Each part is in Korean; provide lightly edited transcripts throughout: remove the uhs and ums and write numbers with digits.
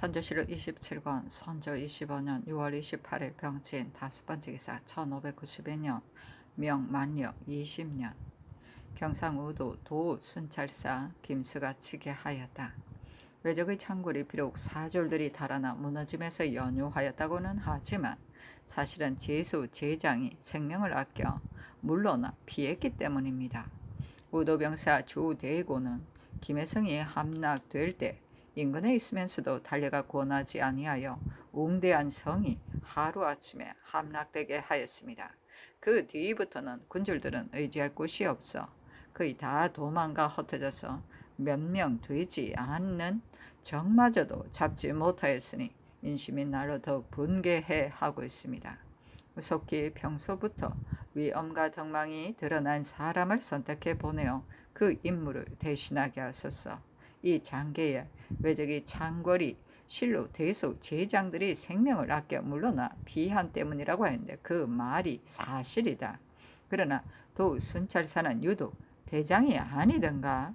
선조실록 27권 선조 25년 6월 28일 병진 5번째 기사 1592년 명만력 20년 경상우도 도순찰사 김수가 치게 하였다. 외적의 창궐이 비록 사졸들이 달아나 무너짐에서 연유하였다고는 하지만 사실은 제수 제장이 생명을 아껴 물러나 피했기 때문입니다. 우도병사 주대고는 김혜성이 함락될 때 인근에 있으면서도 달려가 권하지 아니하여 웅대한 성이 하루아침에 함락되게 하였습니다. 그 뒤부터는 군졸들은 의지할 곳이 없어 거의 다 도망가 흩어져서 몇 명 되지 않는 적마저도 잡지 못하였으니 인심이 날로 더욱 분개해 하고 있습니다. 속히 평소부터 위엄과 덕망이 드러난 사람을 선택해 보내어 그 임무를 대신하게 하소서. 이 장계에 외적이 창궐이 실로 대소 제장들이 생명을 아껴 물러나 비한 때문이라고 했는데 그 말이 사실이다. 그러나 도순찰사는 유독 대장이 아니던가.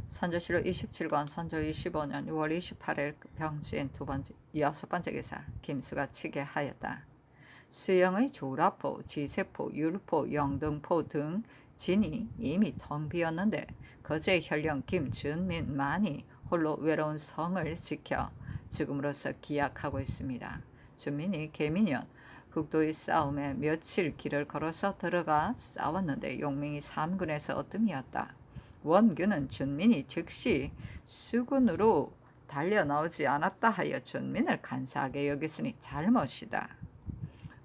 선조실록 27권 선조 25년 6월 28일 병진 6번째 기사 김수가 치게 하였다. 수영의 조라포, 지세포, 율포, 영등포 등 진이 이미 텅 비었는데 거제 현령 김준민만이 홀로 외로운 성을 지켜 지금으로서 기약하고 있습니다. 준민이 개민년 국도의 싸움에 며칠 길을 걸어서 들어가 싸웠는데 용맹이 3군에서 어뜸이었다. 원규는 준민이 즉시 수군으로 달려나오지 않았다 하여 준민을 간사하게 여겼으니 잘못이다.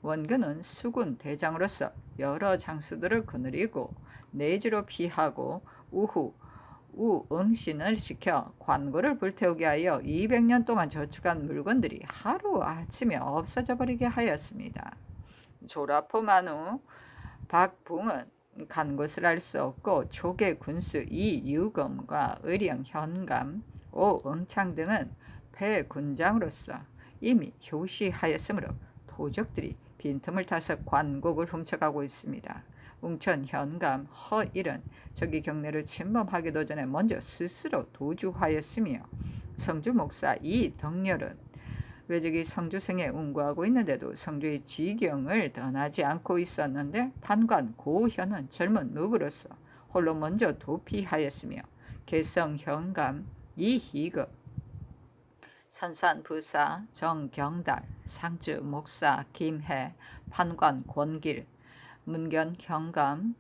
원규는 수군 대장으로서 여러 장수들을 거느리고 내지로 피하고 우후 우응신을 시켜 관고를 불태우게 하여 200년 동안 저축한 물건들이 하루아침에 없어져 버리게 하였습니다. 조라포만우 박붕은 간 것을 알 수 없고 조계 군수 이유검과 의령 현감 오응창 등은 패군장으로서 이미 효시하였으므로 도적들이 빈틈을 타서 관곡을 훔쳐가고 있습니다. 웅천 현감 허일은 저기 경내를 침범하기도 전에 먼저 스스로 도주하였으며 성주 목사 이덕렬은 외적이 성주성에 운구하고 있는데도 성주의 지경을 떠나지 않고 있었는데 판관 고현은 젊은 누구로서 홀로 먼저 도피하였으며 개성 현감 이희급 선산부사 정경달 상주 목사 김해 판관 권길 문견 현감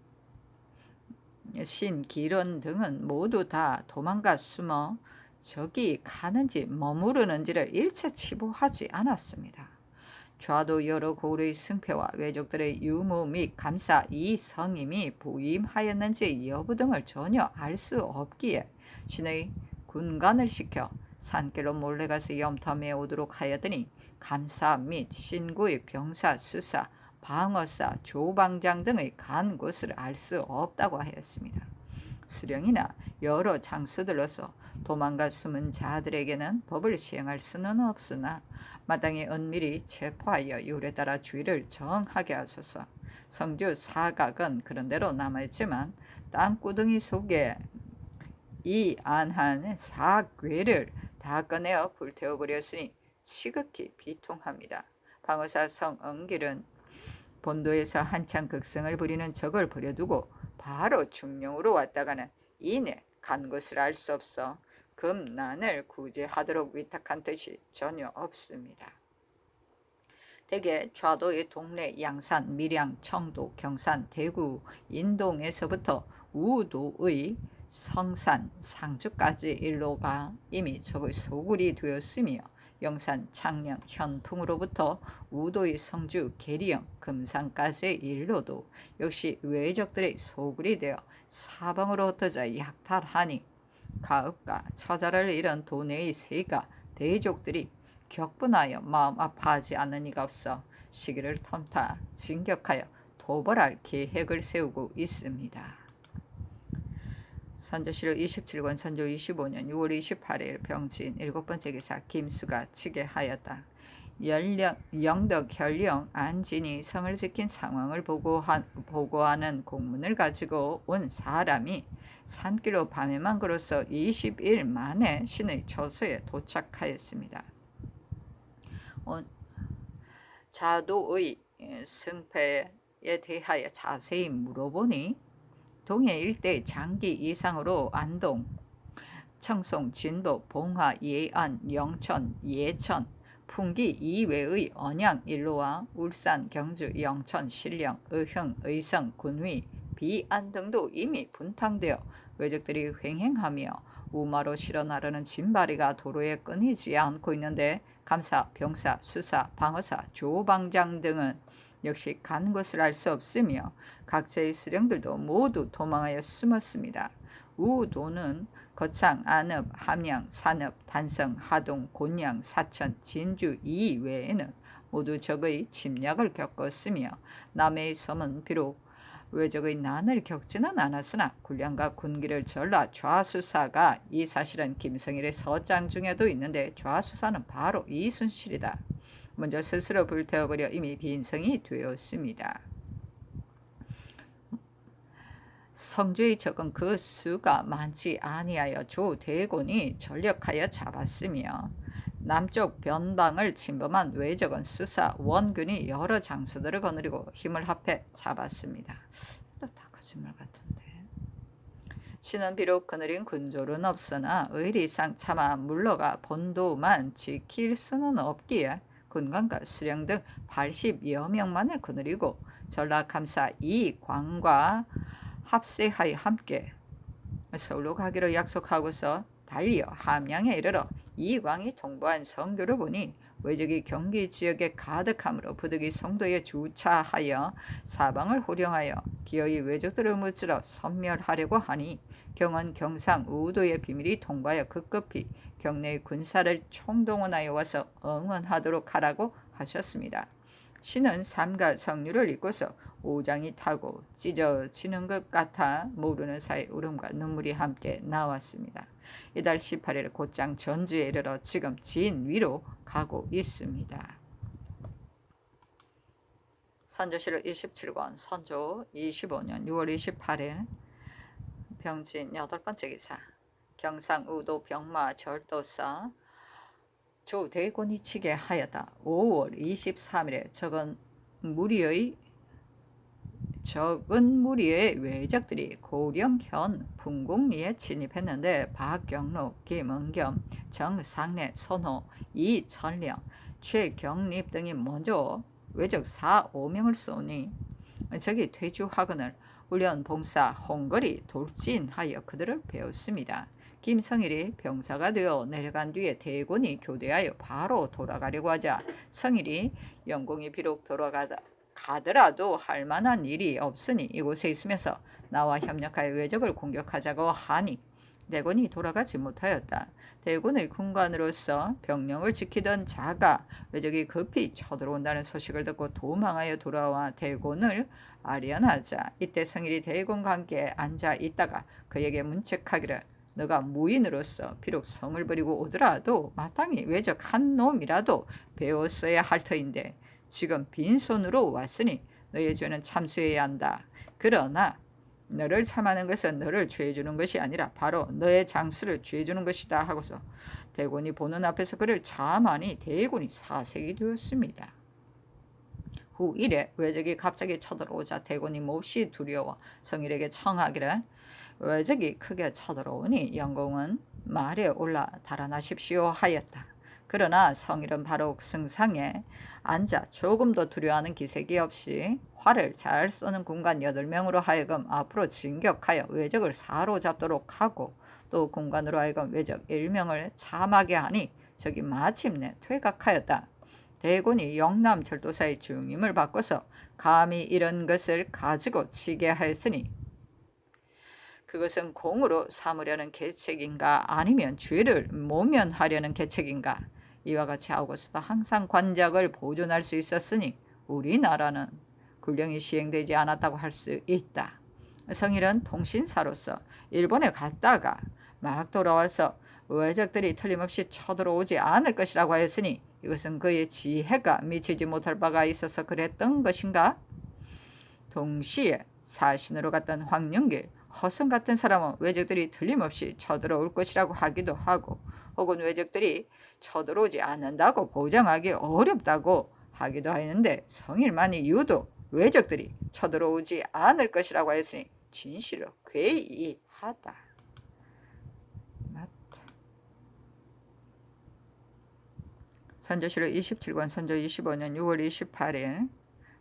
신기론 등은 모두 다 도망가 숨어 적이 가는지 머무르는지를 일체 치부하지 않았습니다. 좌도 여러 고을의 승패와 외족들의 유무 및 감사 이 성임이 부임하였는지 여부 등을 전혀 알 수 없기에 신의 군관을 시켜 산길로 몰래가서 염탐해 오도록 하였더니 감사 및 신구의 병사 수사 방어사 조방장 등의 간 곳을 알 수 없다고 하였습니다. 수령이나 여러 장수들로서 도망가 숨은 자들에게는 법을 시행할 수는 없으나 마땅히 은밀히 체포하여 율에 따라 주의를 정하게 하소서. 성주 사각은 그런대로 남아있지만 땅구덩이 속에 이 안한 사괴를 다 꺼내어 불태워버렸으니 지극히 비통합니다. 방어사 성은길은 본도에서 한창 극성을 부리는 적을 버려두고 바로 중령으로 왔다가는 이내 간 것을 알 수 없어 금난을 구제하도록 위탁한 뜻이 전혀 없습니다. 대개 좌도의 동래 양산, 밀양, 청도, 경산, 대구, 인동에서부터 우도의 성산, 상주까지 일로가 이미 적의 소굴이 되었으며 영산, 창녕, 현풍으로부터 우도의 성주, 계리영, 금산까지의 일로도 역시 외적들의 소굴이 되어 사방으로 흩어져 약탈하니 가읍과 처자를 잃은 도내의 세가 대족들이 격분하여 마음 아파하지 않는 이가 없어 시기를 텀타 진격하여 도벌할 계획을 세우고 있습니다. 선조실록 27권 선조 25년 6월 28일 병진 7번째 기사 김수가 치게 하였다. 영덕 현령 안진이 성을 지킨 상황을 보고하는 공문을 가지고 온 사람이 산길로 밤에만 걸어서 20일 만에 신의 처소에 도착하였습니다. 자도의 승패에 대하여 자세히 물어보니 동해 일대 장기 이상으로 안동, 청송, 진도, 봉화, 예안, 영천, 예천, 풍기 이외의 언양, 일로와 울산, 경주, 영천, 신령, 의흥, 의성, 군위, 비안 등도 이미 분탕되어 왜적들이 횡행하며 우마로 실어 나르는 진바리가 도로에 끊이지 않고 있는데 감사, 병사, 수사, 방어사, 조방장 등은 역시 간 곳을 알 수 없으며 각자의 수령들도 모두 도망하여 숨었습니다. 우도는 거창, 안읍, 함양, 산읍, 단성, 하동, 곤양, 사천, 진주 이외에는 모두 적의 침략을 겪었으며 남해의 섬은 비록 왜적의 난을 겪지는 않았으나 군량과 군기를 전라 좌수사가 이 사실은 김성일의 서장 중에도 있는데 좌수사는 바로 이순실이다. 먼저 스스로 불태워버려 이미 빈성이 되었습니다. 성주의 적은 그 수가 많지 아니하여 조대곤이 전력하여 잡았으며 남쪽 변방을 침범한 왜적은 수사 원균이 여러 장수들을 거느리고 힘을 합해 잡았습니다. 다 거짓말 같은데. 신은 비록 거느린 군졸은 없으나 의리상 차마 물러가 본도만 지킬 수는 없기에 군관과 수령 등 80여 명만을 거느리고 전라감사 이광과 합세하여 함께 서울로 가기로 약속하고서 달리어 함양에 이르러 이광이 통보한 성교를 보니 왜적이 경기 지역에 가득하므로 부득이 성도에 주차하여 사방을 호령하여 기어이 왜적들을 무찌러 섬멸하려고 하니 경은 경상 우도의 비밀이 통과하여 급급히 경내의 군사를 총동원하여 와서 응원하도록 하라고 하셨습니다. 신은 삼가 성류를 입고서 오장이 타고 찢어지는 것 같아 모르는 사이 울음과 눈물이 함께 나왔습니다. 이달 18일 곧장 전주에 이르러 지금 진위로 가고 있습니다. 선조실록 27권 선조 25년 6월 28일 병진 8번째 기사 경상우도 병마 절도사 조대곤이 치게 하였다. 5월 23일에 적은 무리의 왜적들이 고령현 풍곡리에 침입했는데 박경록, 김은겸, 정상래, 손호, 이철령, 최경립 등이 먼저 왜적 4, 5명을 쏘니 적이 퇴주하거늘 훈련 봉사 홍거리 돌진하여 그들을 배웠습니다. 김성일이 병사가 되어 내려간 뒤에 대곤이 교대하여 바로 돌아가려고 하자 성일이 영공이 비록 가더라도 할 만한 일이 없으니 이곳에 있으면서 나와 협력하여 왜적을 공격하자고 하니 대곤이 돌아가지 못하였다. 대곤의 군관으로서 병령을 지키던 자가 왜적이 급히 쳐들어온다는 소식을 듣고 도망하여 돌아와 대곤을 아련하자 이때 성일이 대곤과 함께 앉아 있다가 그에게 문책하기를 너가 무인으로서 비록 성을 버리고 오더라도 마땅히 왜적 한 놈이라도 배웠어야 할 터인데 지금 빈손으로 왔으니 너의 죄는 참수해야 한다. 그러나 너를 참하는 것은 너를 죄해주는 것이 아니라 바로 너의 장수를 죄해주는 것이다 하고서 대곤이 보는 앞에서 그를 참하니 대곤이 사색이 되었습니다. 후 이래 왜적이 갑자기 쳐들어오자 대곤이 몹시 두려워 성일에게 청하기를 왜적이 크게 쳐들어오니 영공은 말에 올라 달아나십시오 하였다. 그러나 성일은 바로 승상에 앉아 조금도 두려워하는 기색이 없이 활을 잘 쏘는 군관 8명으로 하여금 앞으로 진격하여 왜적을 사로잡도록 하고 또 군관으로 하여금 왜적 1명을 참하게 하니 적이 마침내 퇴각하였다. 대곤이 영남 절도사의 중임을 바꿔서 감히 이런 것을 가지고 치게 하였으니 그것은 공으로 삼으려는 계책인가 아니면 죄를 모면하려는 계책인가. 이와 같이 하고서도 항상 관작을 보존할 수 있었으니 우리나라는 군령이 시행되지 않았다고 할 수 있다. 성일은 통신사로서 일본에 갔다가 막 돌아와서 왜적들이 틀림없이 쳐들어오지 않을 것이라고 하였으니 이것은 그의 지혜가 미치지 못할 바가 있어서 그랬던 것인가? 동시에 사신으로 갔던 황룡길, 허성 같은 사람은 왜적들이 틀림없이 쳐들어올 것이라고 하기도 하고, 혹은 왜적들이 쳐들어오지 않는다고 보장하기 어렵다고 하기도 하였는데, 성일만이 유독 왜적들이 쳐들어오지 않을 것이라고 했으니 진실로 괴이하다. 선조실록 27권 선조 25년 6월 28일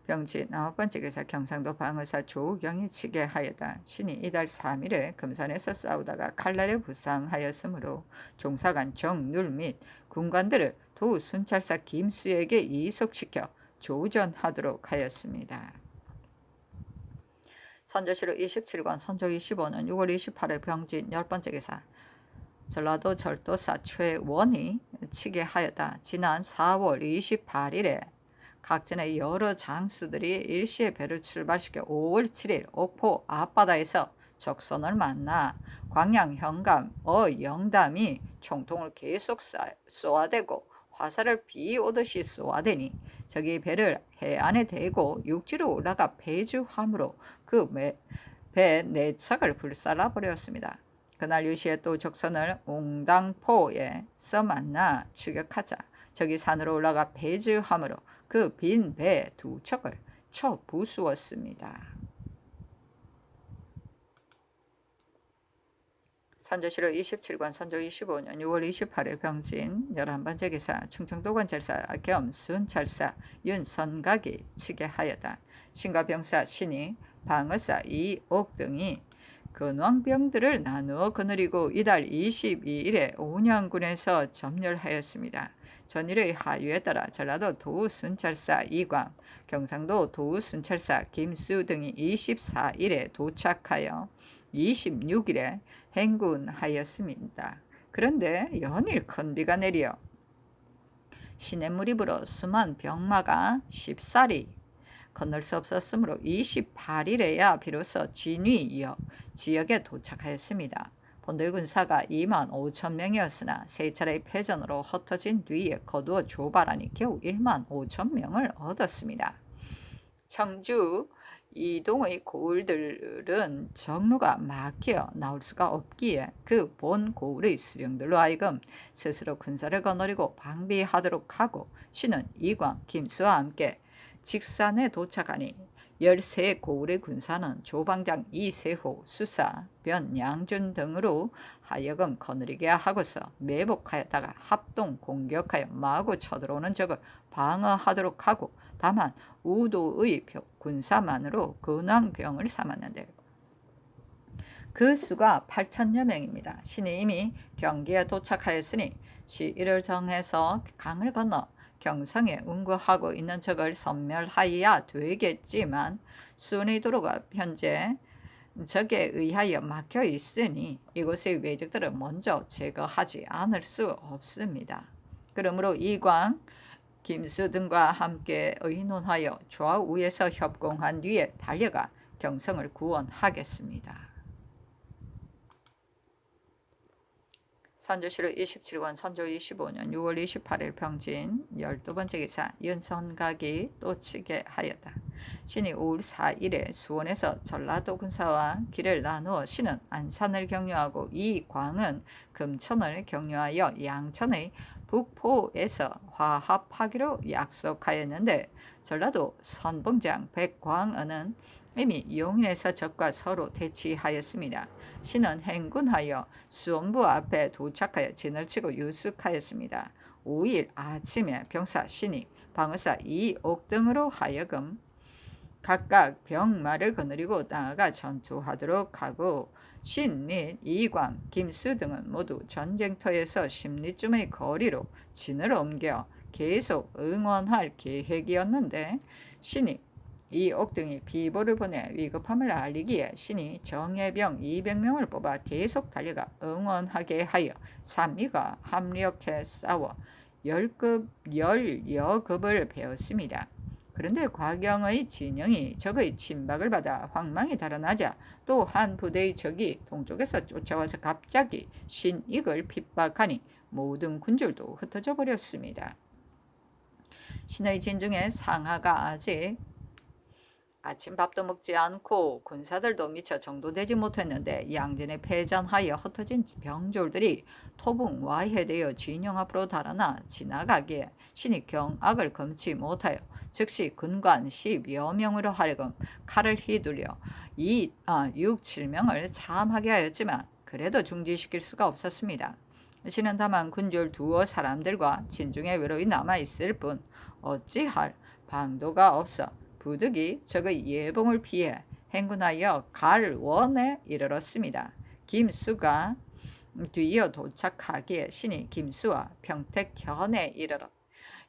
병지 9번째 기사 경상도 방의사 조우경이 치게 하였다. 신이 이달 3일에 금산에서 싸우다가 칼날에 부상하였으므로 종사관 정률 및 군관들을 도 순찰사 김수에게 이속시켜 조전하도록 하였습니다. 선조실록 27권 선조 25년 6월 28일 병진 10번째 기사 전라도 절도사 최원이 치게 하였다. 지난 4월 28일에 각전의 여러 장수들이 일시에 배를 출발시켜 5월 7일 옥포 앞바다에서 적선을 만나 광양 현감 영담이 총통을 계속 쏘아대고 화살을 비오듯이 쏘아대니 저기 배를 해안에 대고 육지로 올라가 배주함으로 그 배 4척을 불살라버렸습니다. 그날 유시에 또 적선을 옹당포에서 만나 추격하자 저기 산으로 올라가 배주함으로 그 빈 배 2척을 쳐 부수었습니다. 선조실록 27권 선조 25년 6월 28일 병진 11번째 기사 충청도관찰사 겸 순찰사 윤선각이 치게 하였다. 신과 병사 신이 방의사 이옥 등이 근왕병들을 나누어 거느리고 이달 22일에 온양군에서 점멸하였습니다. 전일의 하유에 따라 전라도 도순찰사 이광, 경상도 도순찰사 김수 등이 24일에 도착하여 26일에 행군하였습니다. 그런데 연일 큰 비가 내려 시냇물이 불어 수만 병마가 쉽사리 건널 수 없었으므로 28일에야 비로소 진위역 지역에 도착하였습니다. 본도의 군사가 2만 5천 명이었으나 세 차례의 패전으로 흩어진 뒤에 거두어 조발하니 겨우 1만 5천 명을 얻었습니다. 청주 이동의 고을들은 정로가 막혀 나올 수가 없기에 그 본 고을의 수령들로 하여금 스스로 군사를 거느리고 방비하도록 하고 신은 이광, 김수와 함께 직산에 도착하니 13고을의 군사는 조방장 이세호, 수사, 변양준 등으로 하여금 거느리게 하고서 매복하였다가 합동 공격하여 마구 쳐들어오는 적을 방어하도록 하고 다만 우도의 군사만으로 근왕병을 삼았는데 그 수가 8천여 명입니다. 신이 이미 경기에 도착하였으니 시일을 정해서 강을 건너 경성에 운구하고 있는 적을 섬멸하여야 되겠지만 순의 도로가 현재 적에 의하여 막혀 있으니 이곳의 왜적들을 먼저 제거하지 않을 수 없습니다. 그러므로 이광, 김수 등과 함께 의논하여 좌우에서 협공한 뒤에 달려가 경성을 구원하겠습니다. 선조실록 27권 선조 25년 6월 28일 병진 12번째 기사 윤선각이 또 치게 하였다. 신이 5월 4일에 수원에서 전라도 군사와 길을 나누어 신은 안산을 경유하고 이광은 금천을 경유하여 양천의 북포에서 화합하기로 약속하였는데 전라도 선봉장 백광은은 이미 용인에서 적과 서로 대치하였습니다. 신은 행군하여 수원부 앞에 도착하여 진을 치고 유숙하였습니다. 5일 아침에 병사 신이 방의사 이옥 등으로 하여금 각각 병마를 거느리고 나아가 전투하도록 하고 신 및 이광, 김수 등은 모두 전쟁터에서 10리쯤의 거리로 진을 옮겨 계속 응원할 계획이었는데 신이 이옥 등이 비보를 보내 위급함을 알리기에 신이 정예병 200명을 뽑아 계속 달려가 응원하게 하여 삼위가 합력해 싸워 10여급을 베었습니다. 그런데 과경의 진영이 적의 침박을 받아 황망이 달아나자 또 한 부대의 적이 동쪽에서 쫓아와서 갑자기 신익을 핍박하니 모든 군줄도 흩어져 버렸습니다. 신의 진중에 상하가 아직 아침밥도 먹지 않고 군사들도 미처 정도되지 못했는데 양진에 패전하여 흩어진 병졸들이 토붕 와해되어 진영 앞으로 달아나 지나가기에 신이 경악을 금치 못하여 즉시 군관 10여 명으로 하여금 칼을 휘둘려 6, 7명을 참하게 하였지만 그래도 중지시킬 수가 없었습니다. 신은 다만 군졸 두어 사람들과 진중에 외로이 남아있을 뿐 어찌할 방도가 없어 부득이 적의 예봉을 피해 행군하여 갈원에 이르렀습니다. 김수가 뒤이어 도착하기에 신이 김수와 평택현에 이르러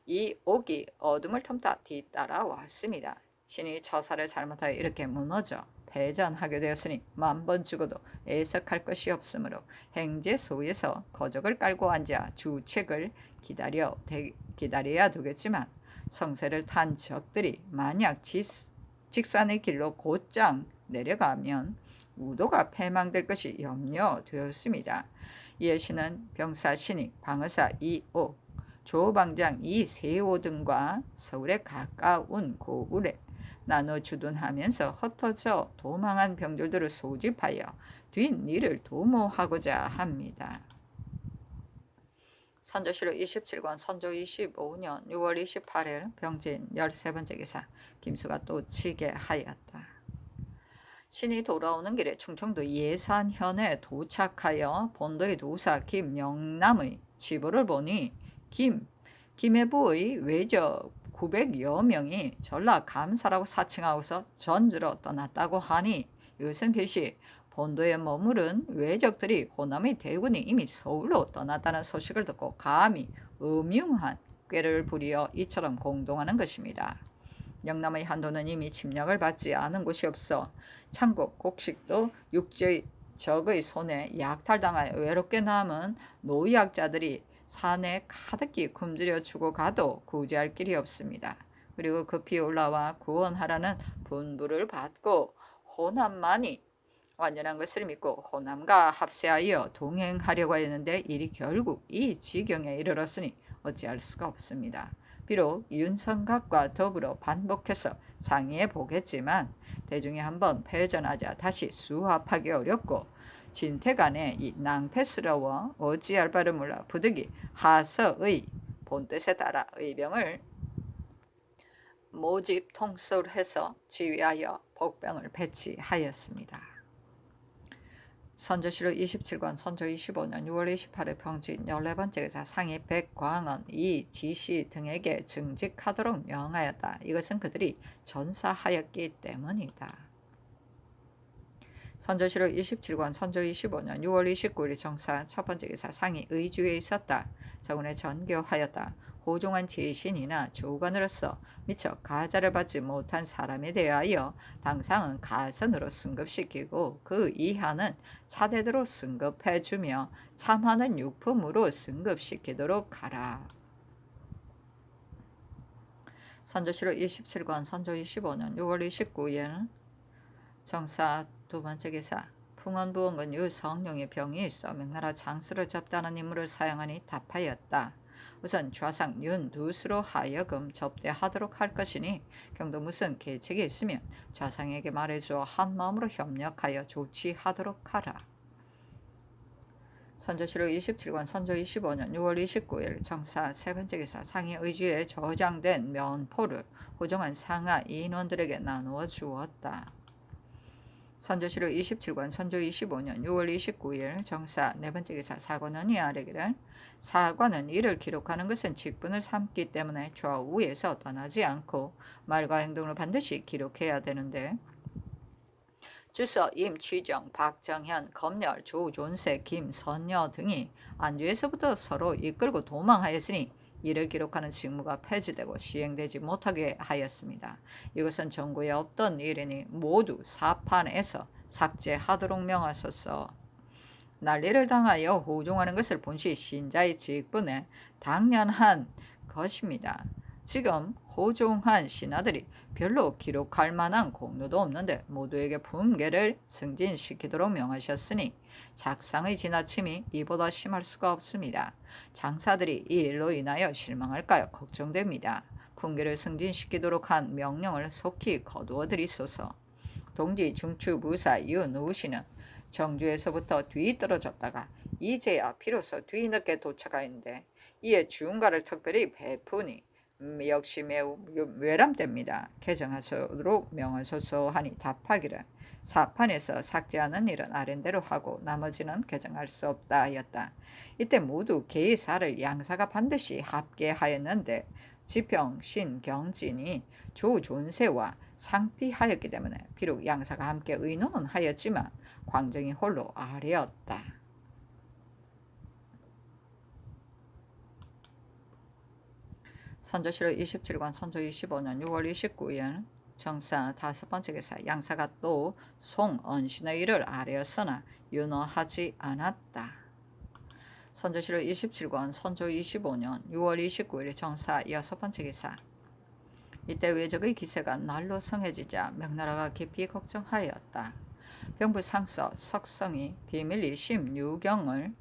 이 옥이 어둠을 틈타 뒤따라왔습니다. 신이 처사를 잘못하여 이렇게 무너져 패전하게 되었으니 만번 죽어도 애석할 것이 없으므로 행제소에서 거적을 깔고 앉아 주책을 기다려야 되겠지만 성세를 탄 적들이 만약 직산의 길로 곧장 내려가면 우도가 패망될 것이 염려되었습니다. 이에 신은 병사 신익, 방어사 이옥, 조방장 이세오 등과 서울에 가까운 고을에 나눠 주둔하면서 흩어져 도망한 병졸들을 소집하여 뒷일을 도모하고자 합니다. 선조실록 27권 선조 25년 6월 28일 병진 13번째 기사 김수가 또 치게 하였다. 신이 돌아오는 길에 충청도 예산현에 도착하여 본도의 도사 김영남의 치부를 보니 김해부의 외적 900여 명이 전라 감사라고 사칭하고서 전주로 떠났다고 하니 이것은 필시 본도에 머무른 외적들이 호남의 대군이 이미 서울로 떠났다는 소식을 듣고 감히 음흉한 꾀를 부리어 이처럼 공동하는 것입니다. 영남의 한도는 이미 침략을 받지 않은 곳이 없어 창국, 곡식도 육지의 적의 손에 약탈당하여 외롭게 남은 노약자들이 산에 가득히 굶주려 죽어가도 구제할 길이 없습니다. 그리고 급히 올라와 구원하라는 분부를 받고 호남만이 완전한 것을 믿고 호남과 합세하여 동행하려고 했는데 일이 결국 이 지경에 이르렀으니 어찌할 수가 없습니다. 비록 윤성각과 더불어 반복해서 상의해 보겠지만 대중이 한번 패전하자 다시 수합하기 어렵고 진퇴간에 이 낭패스러워 어찌할 바를 몰라 부득이 하서의 본뜻에 따라 의병을 모집 통솔해서 지휘하여 복병을 배치하였습니다. 선조실록 27권 선조 25년 6월 28일 병진 14번째 기사 상이 백광원, 이지시 등에게 증직하도록 명하였다. 이것은 그들이 전사하였기 때문이다. 선조실록 27권 선조 25년 6월 29일 정사 첫번째 기사 상이 의주에 있었다. 저군에 전교하였다. 호종한 제신이나 조관으로서 미처 가자를 받지 못한 사람에 대하여 당상은 가선으로 승급시키고 그 이하는 차대대로 승급해주며 참하는 육품으로 승급시키도록 하라. 선조실록 27권 선조 25년 6월 29일 정사 두번째 기사 풍원부원군 유성룡의 병이 있어 명나라 장수를 접대하는 인물을 사용하니 답하였다. 우선 좌상 윤두수로 하여금 접대하도록 할 것이니 경도 무슨 계책이 있으면 좌상에게 말해주어 한마음으로 협력하여 조치하도록 하라. 선조실록 27권 선조 25년 6월 29일 정사 세번째 기사 상의 의지에 저장된 면포를 호종한 상하 인원들에게 나누어 주었다. 선조실록 27권 선조 25년 6월 29일 정사 네번째 기사 사관원이 아뢰기를 사관은 이를 기록하는 것은 직분을 삼기 때문에 좌우에서 떠나지 않고 말과 행동을 반드시 기록해야 되는데 주서, 임취정, 박정현, 검열, 조존세, 김선여 등이 안주에서부터 서로 이끌고 도망하였으니 이를 기록하는 직무가 폐지되고 시행되지 못하게 하였습니다. 이것은 전국에 없던 일이니 모두 사판에서 삭제하도록 명하소서. 난리를 당하여 호종하는 것을 본시 신자의 직분에 당연한 것입니다. 지금 호종한 신하들이 별로 기록할 만한 공로도 없는데 모두에게 분계를 승진시키도록 명하셨으니 작상의 지나침이 이보다 심할 수가 없습니다. 장사들이 이 일로 인하여 실망할까요? 걱정됩니다. 군기를 승진시키도록 한 명령을 속히 거두어 드리소서. 동지 중추부사 윤우씨는 정주에서부터 뒤떨어졌다가 이제야 비로소 뒤늦게 도착하였는데 이에 주운가를 특별히 베푸니 역시 매우 외람됩니다. 개정하도록 명하소서 하니 답하기를 사판에서 삭제하는 일은 아랜대로 하고 나머지는 개정할 수 없다 하였다. 이때 모두 계사를 양사가 반드시 합계하였는데 지평 신경진이 조존세와 상피하였기 때문에 비록 양사가 함께 의논은 하였지만 광정이 홀로 아래였다. 선조실록 27권 선조 25년 6월 29일 정사 5번째 기사 양사가 또 송언신의 일을 아뢰었으나 윤허하지 않았다. 선조실록 27권 선조 25년 6월 29일 정사 6번째 기사 이때 외적의 기세가 날로 성해지자 명나라가 깊이 걱정하였다. 병부 상서 석성이 비밀리 심유경을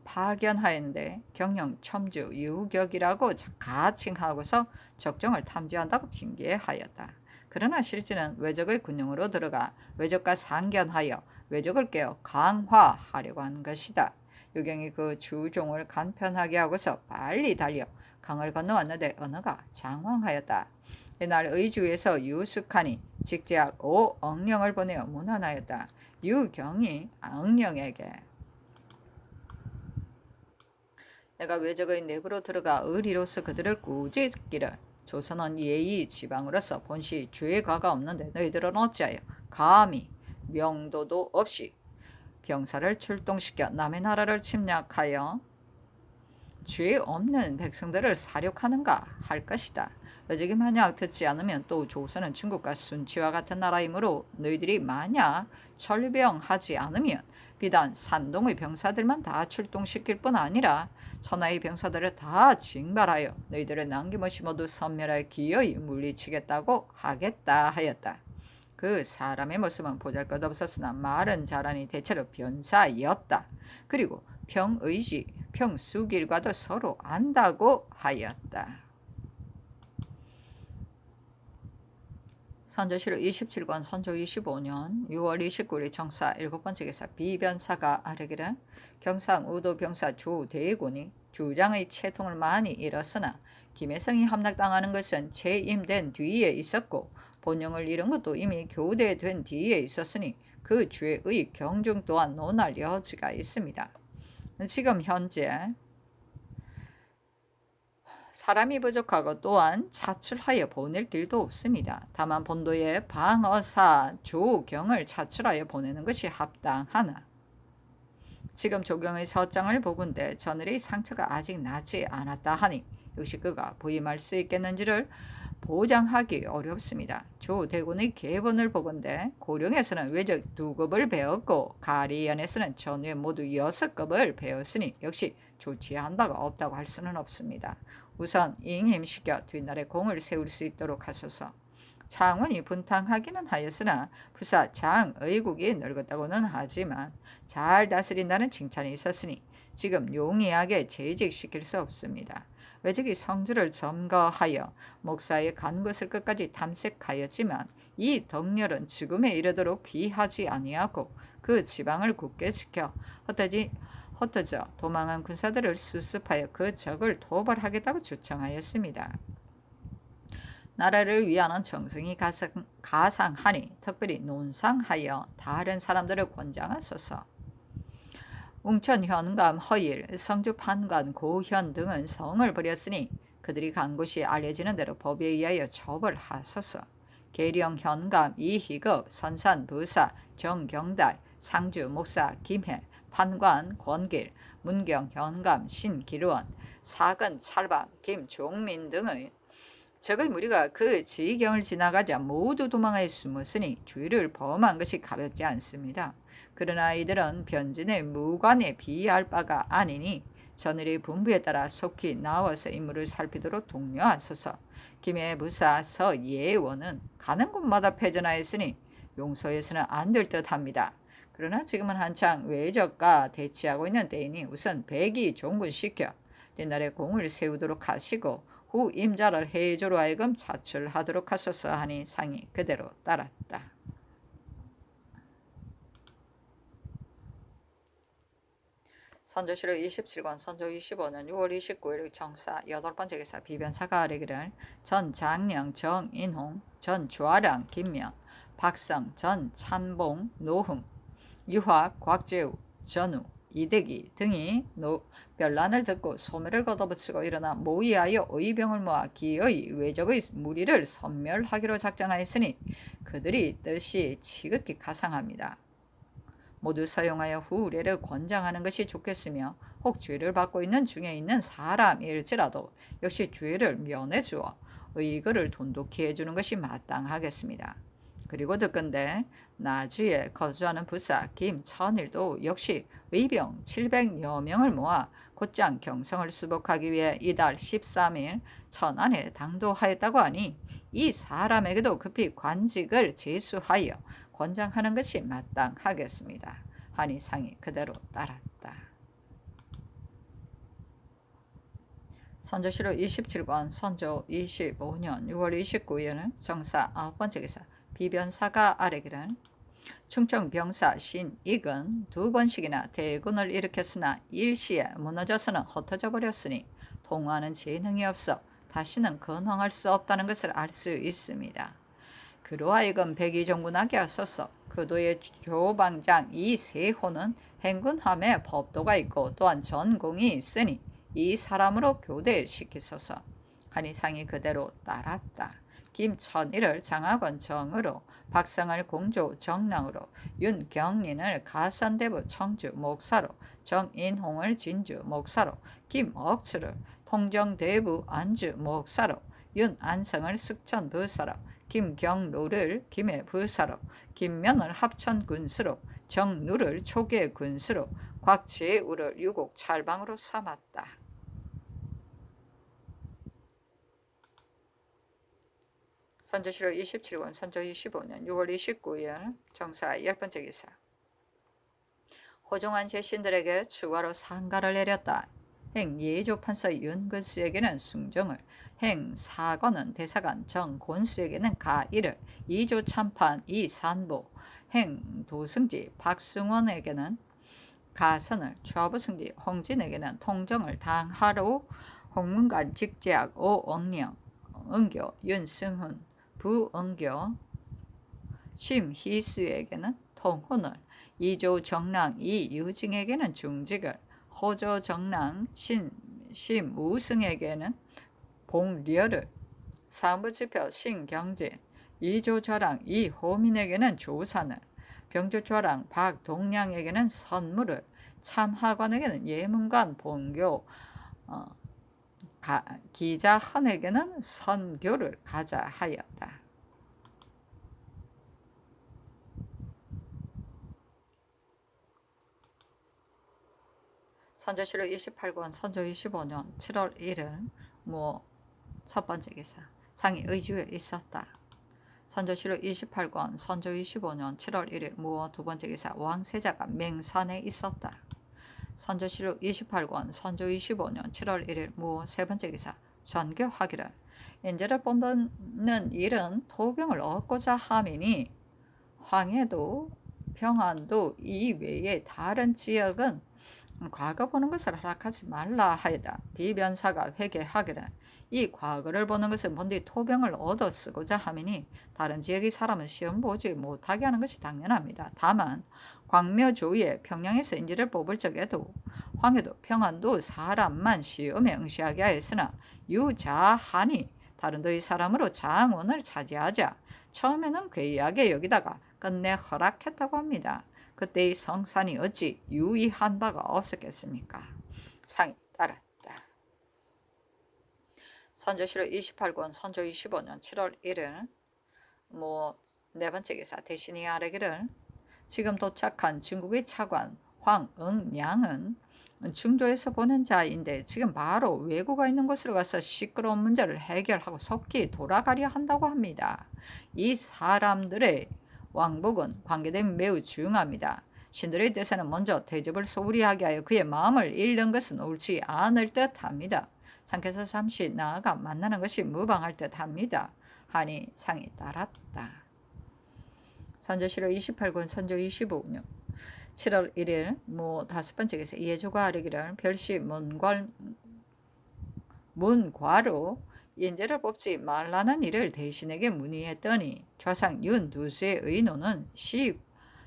파견하였는데 경영 첨주 유격이라고 가칭하고서 적정을 탐지한다고 핑계하였다. 그러나 실제는 외적의 군용으로 들어가 외적과 상견하여 외적을 깨어 강화하려고 한 것이다. 유경이 그 주종을 간편하게 하고서 빨리 달려 강을 건너왔는데 언어가 장황하였다. 이날 의주에서 유숙하니 직제학 오엉령을 보내어 문안하였다. 유경이 엉령에게 내가 외적의 내부로 들어가 의리로서 그들을 꾸짖기를 조선은 예의 지방으로서 본시 죄과가 없는데 너희들은 어찌하여 감히 명도도 없이 병사를 출동시켜 남의 나라를 침략하여 죄 없는 백성들을 사륙하는가 할 것이다. 외적이 만약 듣지 않으면 또 조선은 중국과 순치와 같은 나라이므로 너희들이 만약 철병하지 않으면 비단 산동의 병사들만 다 출동시킬 뿐 아니라 천하의 병사들을 다 징발하여 너희들을 남김없이 모두 섬멸하여 기어이 물리치겠다고 하겠다 하였다. 그 사람의 모습은 보잘것없었으나 말은 잘하니 대체로 변사였다. 그리고 평의지, 평수길과도 서로 안다고 하였다. 선조실록 27권 선조 25년 6월 29일 정사 7번째 기사 비변사가 아뢰기를 경상 우도병사 조대곤이 주장의 채통을 많이 잃었으나 김혜성이 함락당하는 것은 재임된 뒤에 있었고 본영을 잃은 것도 이미 교대된 뒤에 있었으니 그 죄의 경중 또한 논할 여지가 있습니다. 지금 현재 사람이 부족하고 또한 차출하여 보낼 길도 없습니다. 다만 본도에 방어사 조경을 차출하여 보내는 것이 합당하나 지금 조경의 서장을 보건대 저늘의 상처가 아직 나지 않았다 하니 역시 그가 부임할 수 있겠는지를 보장하기 어렵습니다. 조대군의 계본을 보건대 고령에서는 외적 2급을 배웠고 가리연에서는 전후에 모두 6급을 배웠으니 역시 조치한 바가 없다고 할 수는 없습니다. 우선 잉임시켜 뒷날에 공을 세울 수 있도록 하소서. 창원이 분탕하기는 하였으나 부사 장의국이 늙었다고는 하지만 잘 다스린다는 칭찬이 있었으니 지금 용이하게 재직시킬 수 없습니다. 외적이 성주를 점거하여 목사의 간 것을 끝까지 탐색하였지만 이 덕렬은 죽음에 이르도록 비하지 아니하고 그 지방을 굳게 지켜 흩어져 도망한 군사들을 수습하여 그 적을 도벌하겠다고 주청하였습니다. 나라를 위하는 정성이 가상하니 특별히 논상하여 다른 사람들을 권장하소서. 웅천 현감 허일, 성주 판관 고현 등은 성을 버렸으니 그들이 간 곳이 알려지는 대로 법에 의하여 처벌하소서. 계령 현감 이희급, 선산 부사, 정경달, 상주 목사 김해, 판관 권길, 문경 현감 신기르원, 사근 찰방 김종민 등의 적의 무리가 그 지경을 지나가자 모두 도망하여 숨었으니 주의를 범한 것이 가볍지 않습니다. 그러나 이들은 변진의 무관에 비할 바가 아니니 저늘의 분부에 따라 속히 나와서 임무를 살피도록 독려하소서. 김해 부사 서예원은 가는 곳마다 패전하였으니 용서해서는 안 될 듯합니다. 그러나 지금은 한창 외적과 대치하고 있는 때이니 우선 백이 종군시켜 옛날에 공을 세우도록 하시고 후 임자를 해조로 하여금 자출하도록 하소서 하니 상이 그대로 따랐다. 선조실록 27권 선조 25년 6월 29일 정사 8번째 기사 비변사가 아뢰기를 전 장령 정인홍 전 주아량 김명 박성 전 찬봉 노흥 유학 곽재우 전우 이대기 등이 변란을 듣고 소매를 걷어붙이고 일어나 모의하여 의병을 모아 기의 외적의 무리를 섬멸하기로 작정하였으니 그들이 뜻이 지극히 가상합니다. 모두 서용하여 후 의례를 권장하는 것이 좋겠으며 혹 죄를 받고 있는 중에 있는 사람일지라도 역시 죄를 면해 주어 의거를 돈독히 해주는 것이 마땅하겠습니다. 그리고 듣건대 나주에 거주하는 부사 김천일도 역시 의병 700여 명을 모아 곧장 경성을 수복하기 위해 이달 13일 천안에 당도하였다고 하니 이 사람에게도 급히 관직을 제수하여 권장하는 것이 마땅하겠습니다. 하니 상이 그대로 따랐다. 선조실록 27권 선조 25년 6월 29일 정사 9번째 기사 비변사가 아뢰기를 충청 병사 신익은 2번씩이나 대군을 일으켰으나 일시에 무너져서는 흩어져 버렸으니 통화는 재능이 없어 다시는 건황할 수 없다는 것을 알 수 있습니다. 그로 하여금 백의종군하게 하소서. 그도의 조방장 이세호는 행군함에 법도가 있고 또한 전공이 있으니 이 사람으로 교대시키소서 하니 상이 그대로 따랐다. 김천일을 장학원 정으로 박성을 공조 정랑으로 윤경린을 가산대부 청주 목사로 정인홍을 진주 목사로 김억추를 통정대부 안주 목사로 윤안성을 숙천 부사로 김경로를 김해 부사로 김면을 합천 군수로 정누를 초계 군수로 곽재우를 유곡 찰방으로 삼았다. 선조실록 27권 선조 25년 6월 29일 정사 10번째 기사 호종한 제신들에게 추가로 상가를 내렸다. 행 예조판서 윤근수에게는 숭정을 행 사관은 대사관 정곤수에게는 가일을 이조 참판 이산보 행 도승지 박승원에게는 가선을 좌부승지 홍진에게는 통정을 당하로 홍문관 직제학 오억령 은교 윤승훈 부은교 심희수에게는 통혼을 이조 정랑 이유징에게는 중직을 호조 정랑 심우승에게는 봉려를 사무지표 신경진 이조좌랑 이호민에게는 조산을 병조좌랑 박동량에게는 선물을 참하관에게는 예문관 본교 기자헌에게는 선교를 가자 하였다. 선조실록 28권 선조 25년 7월 1일 첫 번째 기사 상이 의주에 있었다. 선조실록 28권 선조 25년 7월 1일 두 번째 기사 왕세자가 맹산에 있었다. 선조실록 28권 선조 25년 7월 1일 세 번째 기사 전교하기를 인재를 뽑는 일은 토병을 얻고자 함이니 황해도 평안도 이외의 다른 지역은 과거 보는 것을 허락하지 말라 하여다. 비변사가 회개하기를 이 과거를 보는 것은 본디 토병을 얻어 쓰고자 함이니 다른 지역의 사람은 시험 보지 못하게 하는 것이 당연합니다. 다만 광묘조에 평양에서 인지를 뽑을 적에도 황해도 평안도 사람만 시험에 응시하게 하였으나 유자하니 다른 도의 사람으로 장원을 차지하자 처음에는 괴이하게 여기다가 끝내 허락했다고 합니다. 그때의 성산이 어찌 유의한 바가 없었겠습니까? 상이 따랐다. 선조실록 28권 선조 25년 7월 1일 네 번째 기사 대신이 아뢰기를 지금 도착한 중국의 차관 황응양은 중조에서 보낸 자인데 지금 바로 왜구가 있는 곳으로 가서 시끄러운 문제를 해결하고 속히 돌아가려 한다고 합니다. 이 사람들의 왕복은 관계됨이 매우 중요합니다. 신들의 뜻에는 먼저 대접을 소홀히 하게 하여 그의 마음을 잃는 것은 옳지 않을 듯합니다. 상께서 잠시 나아가 만나는 것이 무방할 듯합니다. 하니 상이 따랐다. 선조시로 28권 선조 25년 7월 1일 무 5번째 기세 예조가 아뢰기를 별시 문과로 인재를 뽑지 말라는 일을 대신에게 문의했더니 좌상 윤두수의 의논은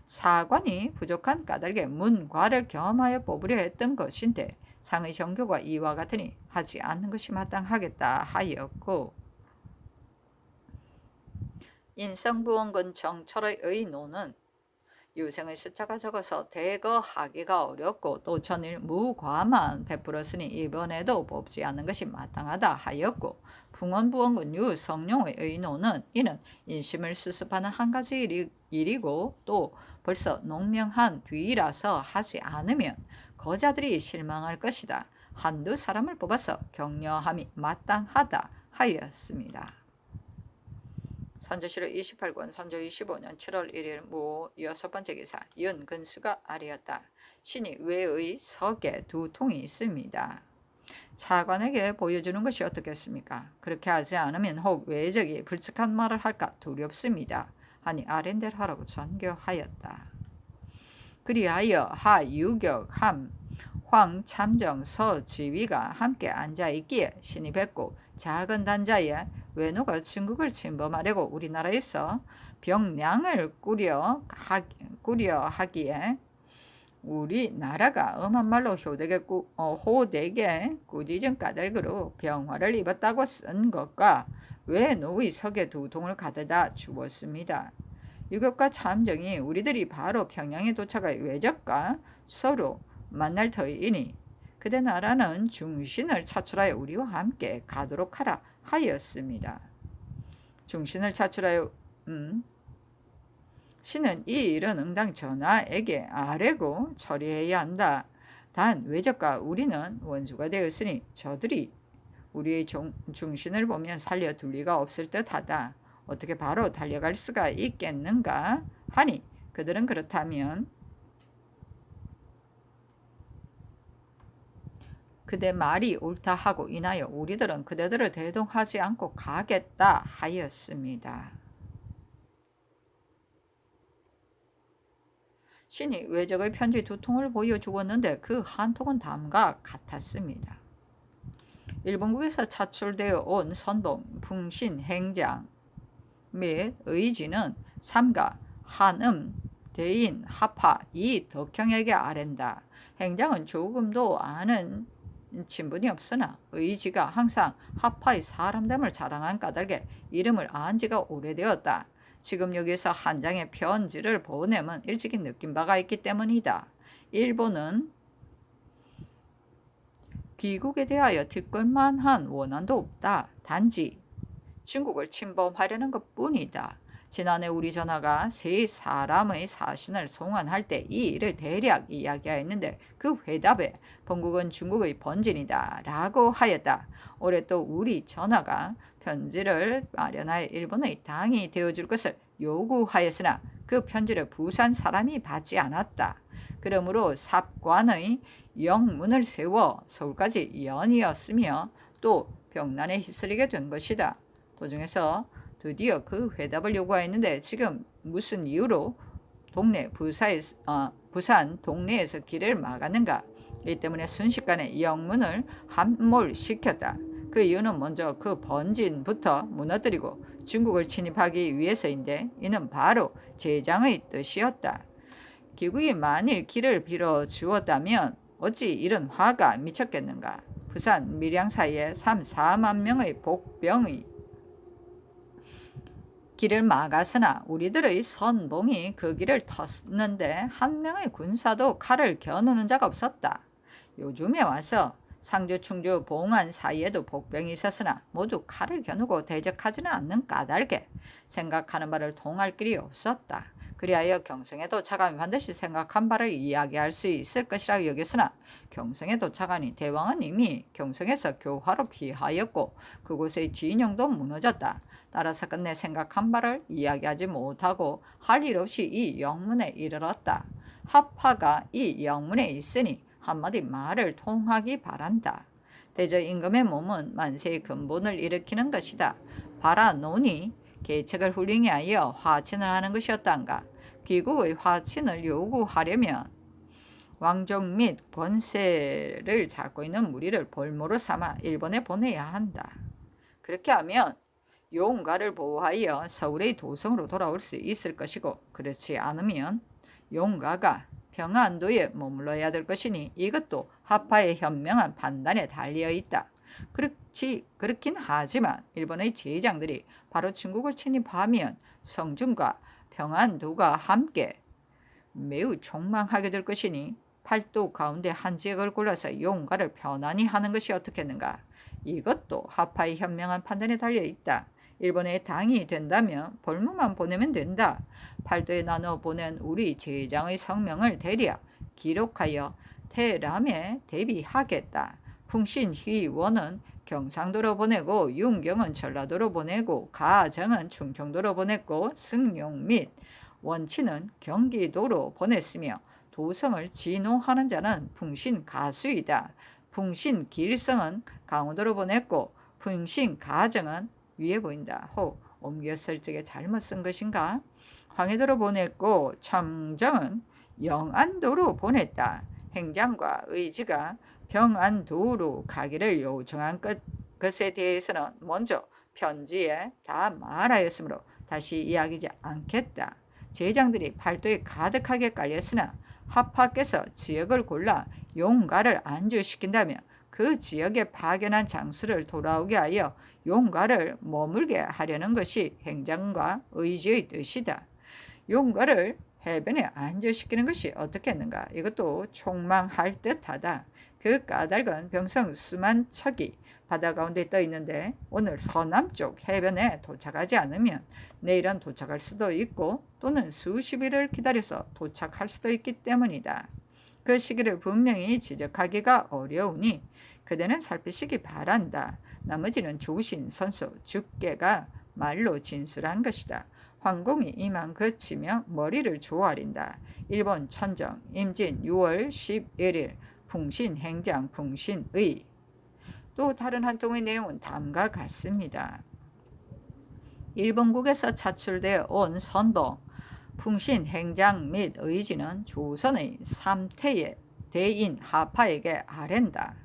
사관이 부족한 까닭에 문과를 겸하여 뽑으려 했던 것인데 상의 정교가 이와 같으니 하지 않는 것이 마땅하겠다 하였고, 인성부원군 정철의 의논은 유생의 숫자가 적어서 대거하기가 어렵고 또 전일 무과만 베풀었으니 이번에도 뽑지 않는 것이 마땅하다 하였고, 풍원부원군 유성룡의 의논은 이는 인심을 수습하는 한 가지 일이고 또 벌써 농명한 뒤라서 하지 않으면 거자들이 실망할 것이다. 한두 사람을 뽑아서 격려함이 마땅하다 하였습니다. 선조시로 28권 선조 25년 7월 1일 무 6번째 기사 윤근수가 아뢰었다. 신이 외의 석에 두 통이 있습니다. 차관에게 보여주는 것이 어떻겠습니까? 그렇게 하지 않으면 혹 외적이 불측한 말을 할까 두렵습니다. 하니 아랜대로 하라고 전교하였다. 그리하여 하유격, 황참정, 서지위가 함께 앉아있기에 신이 뵙고 작은 단자에 외노가 중국을 침범하려고 우리나라에서 병량을 꾸려 하기에 우리나라가 엄한 말로 호되게 꾸짖은 까닭으로 병화를 입었다고 쓴 것과 외노의 석에 두 통을 가져다 주었습니다. 유격과 참정이 우리들이 바로 평양에 도착하여 외적과 서로 만날 터이니 그대 나라는 중신을 차출하여 우리와 함께 가도록 하라 하였습니다. 중신을 차출하여 신은 이 일은 응당 전하에게 아뢰고 처리해야 한다. 단 외적과 우리는 원수가 되었으니 저들이 우리의 중신을 보면 살려둘 리가 없을 듯하다. 어떻게 바로 달려갈 수가 있겠는가 하니 그들은 그렇다면 그대 말이 옳다 하고 인하여 우리들은 그대들을 대동하지 않고 가겠다 하였습니다. 신이 외적의 편지 두 통을 보여주었는데 그 한 통은 다음과 같았습니다. 일본국에서 차출되어 온 선봉, 풍신, 행장 및 의지는 삼가, 한음, 대인, 하파 이 덕형에게 아랜다. 행장은 조금도 아는 친분이 없으나 의지가 항상 하파의 사람됨을 자랑한 까닭에 이름을 안 지가 오래되었다. 지금 여기서 한 장의 편지를 보내면 일찍이 느낀 바가 있기 때문이다. 일본은 귀국에 대하여 뒷걸만한 원한도 없다. 단지 중국을 침범하려는 것뿐이다. 지난해 우리 전하가 세 사람의 사신을 송환할 때 이 일을 대략 이야기하였는데 그 회답에 본국은 중국의 번진이다 라고 하였다. 올해 또 우리 전하가 편지를 마련하여 일본의 당이 되어줄 것을 요구하였으나 그 편지를 부산 사람이 받지 않았다. 그러므로 삽관의 영문을 세워 서울까지 연이었으며 또 병난에 휩쓸리게 된 것이다. 도중에서 드디어 그 회답을 요구하였는데 지금 무슨 이유로 부산 동네에서 길을 막았는가? 이 때문에 순식간에 영문을 함몰시켰다. 그 이유는 먼저 그 번진부터 무너뜨리고 중국을 침입하기 위해서인데 이는 바로 제장의 뜻이었다. 기국이 만일 길을 빌어주었다면 어찌 이런 화가 미쳤겠는가? 부산 밀양 사이에 3-4만 명의 복병의 길을 막았으나 우리들의 선봉이 그 길을 텄는데 한 명의 군사도 칼을 겨누는 자가 없었다. 요즘에 와서 상주, 충주, 봉안 사이에도 복병이 있었으나 모두 칼을 겨누고 대적하지는 않는 까닭에 생각하는 바를 통할 길이 없었다. 그리하여 경성에 도착하면 반드시 생각한 바를 이야기할 수 있을 것이라고 여겼으나 경성에 도착하니 대왕은 이미 경성에서 교화로 피하였고 그곳의 진영도 무너졌다. 따라서 끝내 생각한 바를 이야기하지 못하고 할 일 없이 이 영문에 이르렀다. 하파가 이 영문에 있으니 한마디 말을 통하기 바란다. 대저 임금의 몸은 만세의 근본을 일으키는 것이다. 바라 노니 계책을 훌륭히 하여 화친을 하는 것이었단가. 귀국의 화친을 요구하려면 왕족 및 권세를 잡고 있는 무리를 볼모로 삼아 일본에 보내야 한다. 그렇게 하면 용가를 보호하여 서울의 도성으로 돌아올 수 있을 것이고, 그렇지 않으면 용가가 평안도에 머물러야 될 것이니 이것도 하파의 현명한 판단에 달려 있다. 그렇긴 하지만 일본의 제장들이 바로 중국을 침입하면 성준과 평안도가 함께 매우 촉망하게 될 것이니 팔도 가운데 한 지역을 골라서 용가를 편안히 하는 것이 어떻겠는가. 이것도 하파의 현명한 판단에 달려 있다. 일본에 당이 된다면 볼모만 보내면 된다. 팔도에 나눠 보낸 우리 제장의 성명을 대략 기록하여 태람에 대비하겠다. 풍신휘원은 경상도로 보내고 윤경은 전라도로 보내고 가정은 충청도로 보냈고 승용 및 원치는 경기도로 보냈으며 도성을 진호하는 자는 풍신가수이다. 풍신길성은 강원도로 보냈고 풍신가정은 위에 보인다. 옮겨 쓸 적에 잘못 쓴 것인가? 황해도로 보냈고 청정은 영안도로 보냈다. 행장과 의지가 평안도로 가기를 요청한 것에 대해서는 먼저 편지에 다 말하였으므로 다시 이야기하지 않겠다. 제장들이 팔도에 가득하게 깔렸으나 하파께서 지역을 골라 용가를 안주시킨다면 그 지역에 파견한 장수를 돌아오게 하여 용가를 머물게 하려는 것이 행장과 의지의 뜻이다. 용가를 해변에 안주시키는 것이 어떻겠는가? 이것도 촉망할 듯하다. 그 까닭은 병성 수만 척이 바다 가운데 떠 있는데 오늘 서남쪽 해변에 도착하지 않으면 내일은 도착할 수도 있고 또는 수십일을 기다려서 도착할 수도 있기 때문이다. 그 시기를 분명히 지적하기가 어려우니 그대는 살피시기 바란다. 나머지는 조신, 선수, 죽계가 말로 진술한 것이다. 황공이 이만 그치며 머리를 조아린다. 일본 천정, 임진 6월 11일, 풍신 행장, 풍신의. 또 다른 한 통의 내용은 다음과 같습니다. 일본국에서 차출되어 온 선보, 풍신 행장 및 의지는 조선의 3태의 대인 하파에게 아랜다.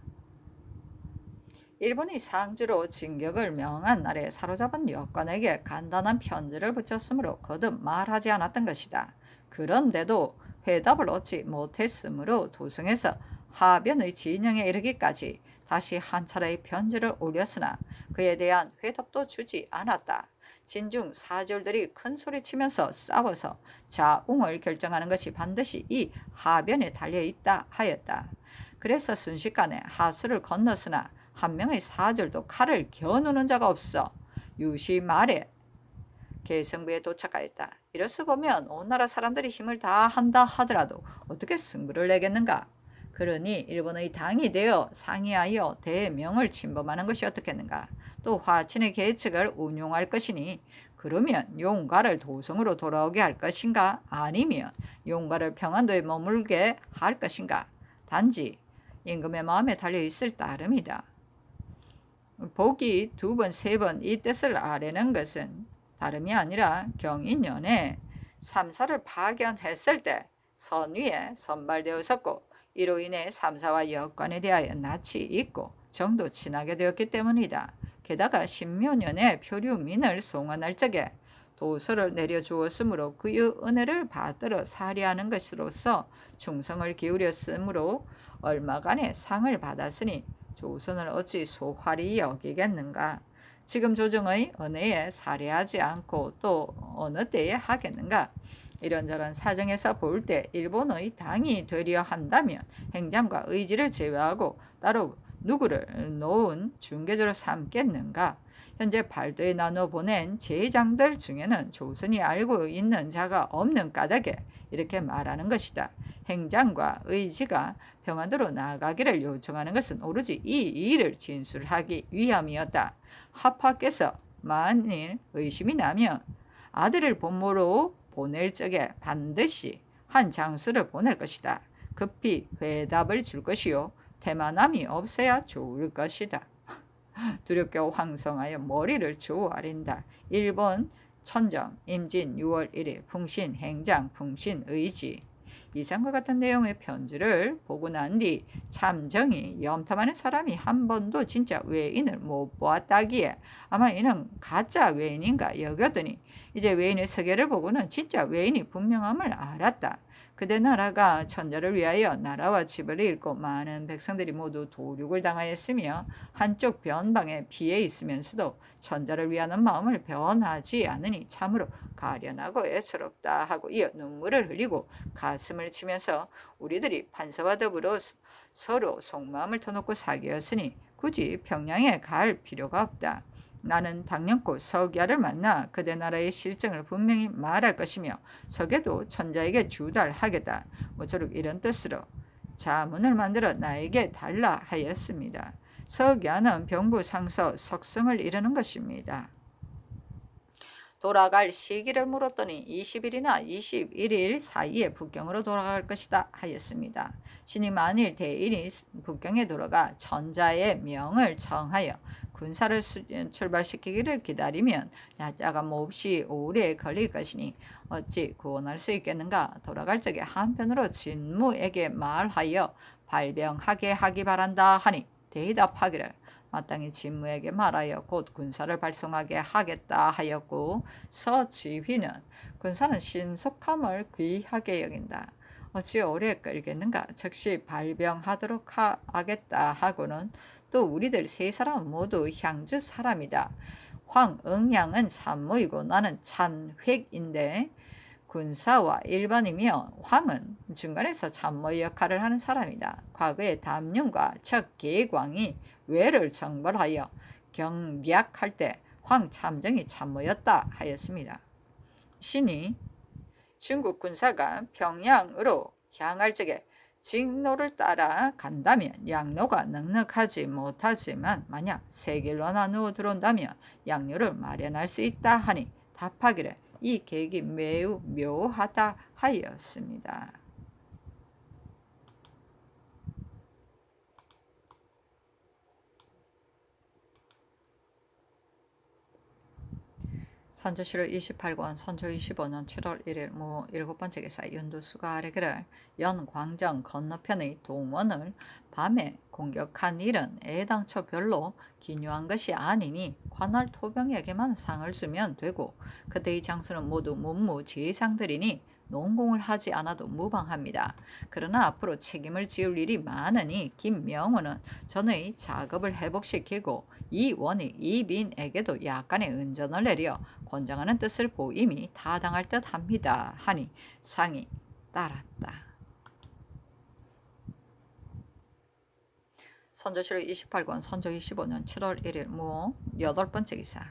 일본이 상주로 진격을 명한 날에 사로잡은 여권에게 간단한 편지를 붙였으므로 거듭 말하지 않았던 것이다. 그런데도 회답을 얻지 못했으므로 도성에서 하변의 진영에 이르기까지 다시 한 차례의 편지를 올렸으나 그에 대한 회답도 주지 않았다. 진중 사졸들이 큰 소리치면서 싸워서 자웅을 결정하는 것이 반드시 이 하변에 달려있다 하였다. 그래서 순식간에 하수를 건넜으나 한 명의 사졸도 칼을 겨누는 자가 없어 유시 말에 계승부에 도착하였다. 이로써 보면 온 나라 사람들이 힘을 다한다 하더라도 어떻게 승부를 내겠는가? 그러니 일본의 당이 되어 상의하여 대명을 침범하는 것이 어떻겠는가? 또 화친의 계책을 운용할 것이니 그러면 용가를 도성으로 돌아오게 할 것인가? 아니면 용가를 평안도에 머물게 할 것인가? 단지 임금의 마음에 달려있을 따름이다. 보기 2번, 3번 이 뜻을 아뢰는 것은 다름이 아니라 경인년에 삼사를 파견했을 때 선위에 선발되었었고 이로 인해 삼사와 여권에 대하여 낯이 있고 정도 친하게 되었기 때문이다. 게다가 신묘년에 표류민을 송환할 적에 도서를 내려주었으므로 그의 은혜를 받들어 살이하는 것으로서 충성을 기울였으므로 얼마간의 상을 받았으니 조선을 어찌 소활히 여기겠는가? 지금 조정의 은혜에 살해하지 않고 또 어느 때에 하겠는가? 이런저런 사정에서 볼 때 일본의 당이 되려 한다면 행장과 의지를 제외하고 따로 누구를 놓은 중개자로 삼겠는가? 현재 팔도에 나눠 보낸 제장들 중에는 조선이 알고 있는 자가 없는 까닭에 이렇게 말하는 것이다. 행장과 의지가 평안도로 나가기를 요청하는 것은 오로지 이 일을 진술하기 위함이었다. 하파께서 만일 의심이 나면 아들을 본모로 보낼 적에 반드시 한 장수를 보낼 것이다. 급히 회답을 줄 것이요 태만함이 없어야 좋을 것이다. 두렵게 황성하여 머리를 조아린다. 일본 천정 임진 6월 1일 풍신 행장 풍신 의지. 이상과 같은 내용의 편지를 보고 난 뒤 참정이 염탐하는 사람이 한 번도 진짜 외인을 못 보았다기에 아마 이는 가짜 외인인가 여겼더니 이제 외인의 서계를 보고는 진짜 외인이 분명함을 알았다. 그대 나라가 천자를 위하여 나라와 집을 잃고 많은 백성들이 모두 도륙을 당하였으며 한쪽 변방에 피해 있으면서도 천자를 위하는 마음을 변하지 않으니 참으로 가련하고 애처롭다 하고 이어 눈물을 흘리고 가슴을 치면서 우리들이 판서와 더불어 서로 속마음을 터놓고 사귀었으니 굳이 평양에 갈 필요가 없다. 나는 당연코 석야를 만나 그대 나라의 실정을 분명히 말할 것이며 석야도 천자에게 주달하겠다. 모쪼록 이런 뜻으로 자문을 만들어 나에게 달라 하였습니다. 석야는 병부상서 석성을 이루는 것입니다. 돌아갈 시기를 물었더니 20일이나 21일 사이에 북경으로 돌아갈 것이다 하였습니다. 신이 만일 대인이 북경에 돌아가 천자의 명을 청하여 군사를 출발시키기를 기다리면 야자가 몹시 오래 걸릴 것이니 어찌 구원할 수 있겠는가. 돌아갈 적에 한편으로 진무에게 말하여 발병하게 하기 바란다 하니 대답하기를 마땅히 진무에게 말하여 곧 군사를 발송하게 하겠다 하였고 서지휘는 군사는 신속함을 귀하게 여긴다. 어찌 오래 끌겠는가. 즉시 발병하도록 하겠다 하고는 또 우리들 세 사람 모두 향주 사람이다. 황응양은 참모이고 나는 찬획인데 군사와 일반이며 황은 중간에서 참모 역할을 하는 사람이다. 과거에 담룡과 척계광이 외를 정벌하여 경략할 때 황 참정이 참모였다 하였습니다. 신이 중국 군사가 평양으로 향할 적에 직로를 따라 간다면 양로가 넉넉하지 못하지만 만약 세 길로 나누어 들어온다면 양로를 마련할 수 있다 하니 답하기를 이 계획이 매우 묘하다 하였습니다. 선조실록 28권 선조 25년 7월 1일 무 7번째 기사 윤두수가 아뢰기를 연광정 건너편의 동원을 밤에 공격한 일은 애당초 별로 기묘한 것이 아니니 관할 토병에게만 상을 주면 되고 그때의 장수는 모두 문무지상들이니 농공을 하지 않아도 무방합니다. 그러나 앞으로 책임을 지을 일이 많으니 김명호는 전의 작업을 회복시키고 이원익, 이빈에게도 약간의 은전을 내려 권장하는 뜻을 보임이 타당할 듯합니다. 하니 상이 따랐다. 선조실록 28권 선조 25년 7월 1일 무 8번째 기사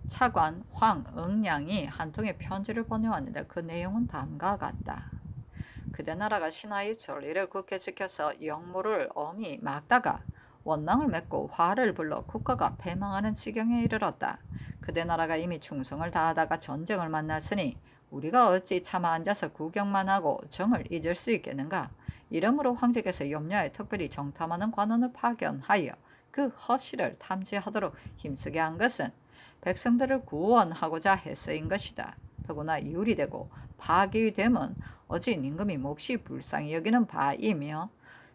차관 황응량이 한 통의 편지를 보내왔는데 그 내용은 다음과 같다. 그대 나라가 신하의 전리를 굳게 지켜서 영모를 엄히 막다가 원망을 맺고 화를 불러 국가가 패망하는 지경에 이르렀다. 그대 나라가 이미 충성을 다하다가 전쟁을 만났으니 우리가 어찌 차마 앉아서 구경만 하고 정을 잊을 수 있겠는가. 이러므로 황제께서 염려에 특별히 정탐하는 관원을 파견하여 그 허실을 탐지하도록 힘쓰게 한 것은 백성들을 구원하고자 해서인 것이다. 더구나 유리되고 파기되면 어찌 임금이 몹시 불쌍히 여기는 바이며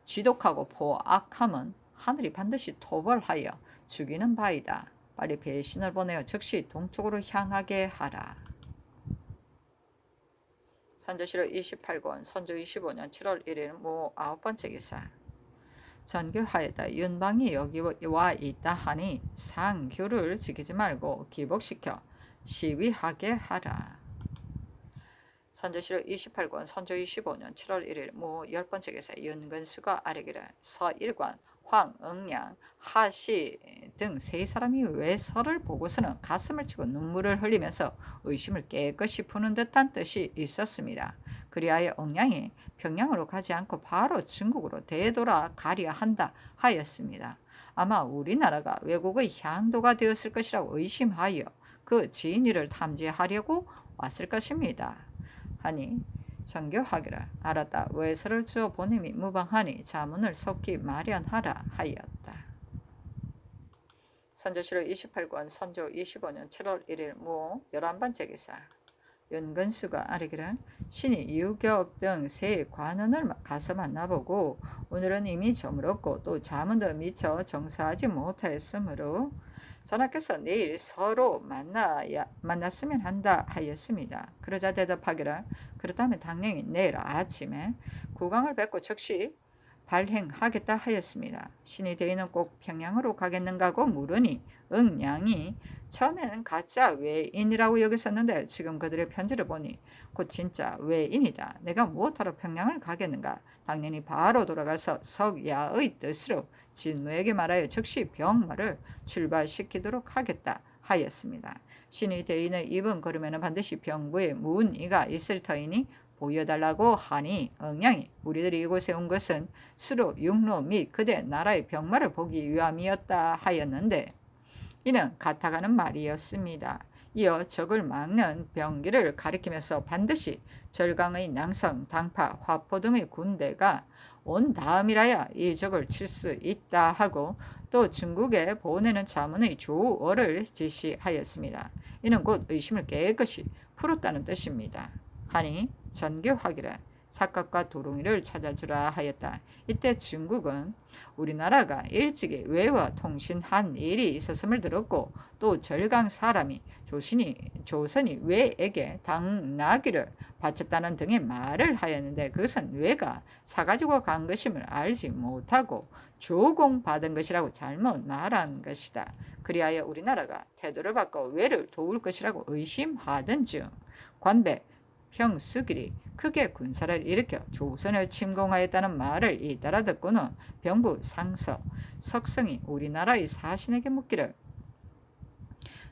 지독하고 포악함은 하늘이 반드시 토벌하여 죽이는 바이다. 빨리 배신을 보내어 즉시 동쪽으로 향하게 하라. 선조실록 28권 선조 25년 7월 1일 무 9번째 기사 전교하였다. 윤방이 여기 와 있다 하니 상규를 지키지 말고 기복시켜 시위하게 하라. 선조실록 28권 선조 25년 7월 1일 무 10번째 기사 윤근수가 아뢰기를 서일관 황응량 하시 등 세 사람이 외서를 보고서는 가슴을 치고 눈물을 흘리면서 의심을 깨끗이 푸는 듯한 뜻이 있었습니다. 그리하여 응량이 평양으로 가지 않고 바로 중국으로 되돌아가려 한다 하였습니다. 아마 우리나라가 외국의 향도가 되었을 것이라고 의심하여 그 진위를 탐지하려고 왔을 것입니다. 하니 정교하기를 알았다. 외서를 주어 보냄이 무방하니 자문을 속히 마련하라 하였다. 선조실록 28권 선조 25년 7월 1일 무 11번째 기사. 윤근수가 아뢰기를 신이 유격 등 세 관원을 가서 만나보고 오늘은 이미 저물었고 또 자문도 미처 정사하지 못하였으므로 전하께서 내일 서로 만났으면 한다 하였습니다. 그러자 대답하기를 그렇다면 당연히 내일 아침에 국왕을 뵙고 즉시 발행하겠다 하였습니다. 신이 대인은 꼭 평양으로 가겠는가고 물으니 응양이 처음에는 가짜 외인이라고 여겼었는데 지금 그들의 편지를 보니 곧 진짜 외인이다. 내가 무엇하러 평양을 가겠는가. 당연히 바로 돌아가서 석야의 뜻으로 진무에게 말하여 즉시 병마를 출발시키도록 하겠다 하였습니다. 신이 대인의 입은 걸으면 반드시 병부에 문의가 있을 터이니 보여달라고 하니 응양이 우리들이 이곳에 온 것은 수로 육로 및 그대 나라의 병마를 보기 위함이었다 하였는데 이는 같아가는 말이었습니다. 이어 적을 막는 병기를 가리키면서 반드시 절강의 낭성, 당파, 화포 등의 군대가 온 다음이라야 이 적을 칠 수 있다 하고 또 중국에 보내는 자문의 조어를 지시하였습니다. 이는 곧 의심을 깨끗이 풀었다는 뜻입니다. 하니 전교하기를 삭각과 도롱이를 찾아주라 하였다. 이때 중국은 우리나라가 일찍이 외와 통신한 일이 있었음을 들었고 또 절강 사람이 조선이 외에게 당나귀를 바쳤다는 등의 말을 하였는데 그것은 외가 사가지고 간 것임을 알지 못하고 조공받은 것이라고 잘못 말한 것이다. 그리하여 우리나라가 태도를 바꿔 외를 도울 것이라고 의심하던 중 관배 평수길이 크게 군사를 일으켜 조선을 침공하였다는 말을 잇따라 듣고는 병부 상서 석성이 우리나라의 사신에게 묻기를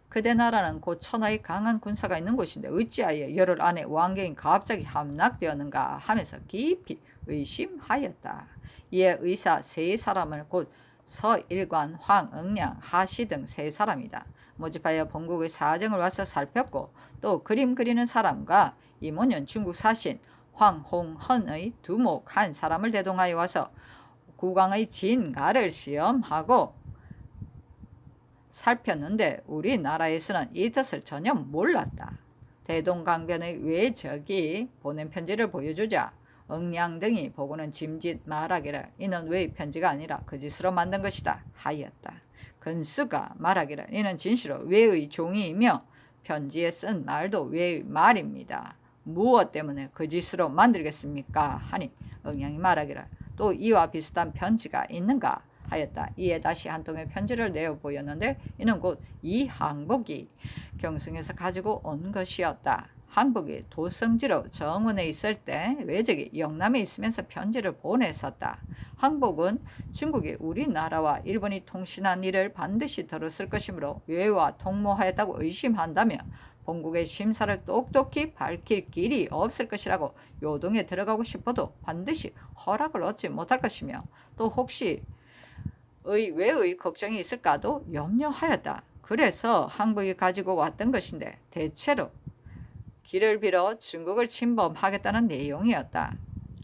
그대 나라는 곧 천하의 강한 군사가 있는 곳인데 어찌하여 열흘 안에 왕경이 갑자기 함락되었는가 하면서 깊이 의심하였다. 이에 의사 세 사람을 곧 서일관, 황응량, 하시 등 세 사람이다. 모집하여 본국의 사정을 와서 살폈고 또 그림 그리는 사람과 이모년 중국 사신 황홍헌의 두목 한 사람을 대동하여 와서 국왕의 진가를 시험하고 살폈는데 우리나라에서는 이 뜻을 전혀 몰랐다. 대동강변의 외적이 보낸 편지를 보여주자 응량 등이 보고는 짐짓 말하기를 이는 외의 편지가 아니라 거짓으로 만든 것이다 하였다. 근수가 말하기를 이는 진실로 외의 종이이며 편지에 쓴 말도 외의 말입니다. 무엇 때문에 거짓으로 만들겠습니까? 하니 응양이 말하기를 또 이와 비슷한 편지가 있는가 하였다. 이에 다시 한 통의 편지를 내어 보였는데 이는 곧 이 항복이 경성에서 가지고 온 것이었다. 항복이 도성지로 정원에 있을 때 외적이 영남에 있으면서 편지를 보냈었다. 항복은 중국이 우리나라와 일본이 통신한 일을 반드시 들었을 것이므로 외와 통모하였다고 의심한다면 본국의 심사를 똑똑히 밝힐 길이 없을 것이라고 요동에 들어가고 싶어도 반드시 허락을 얻지 못할 것이며 또 혹시 외의 걱정이 있을까도 염려하였다. 그래서 항복이 가지고 왔던 것인데 대체로 길을 빌어 중국을 침범하겠다는 내용이었다.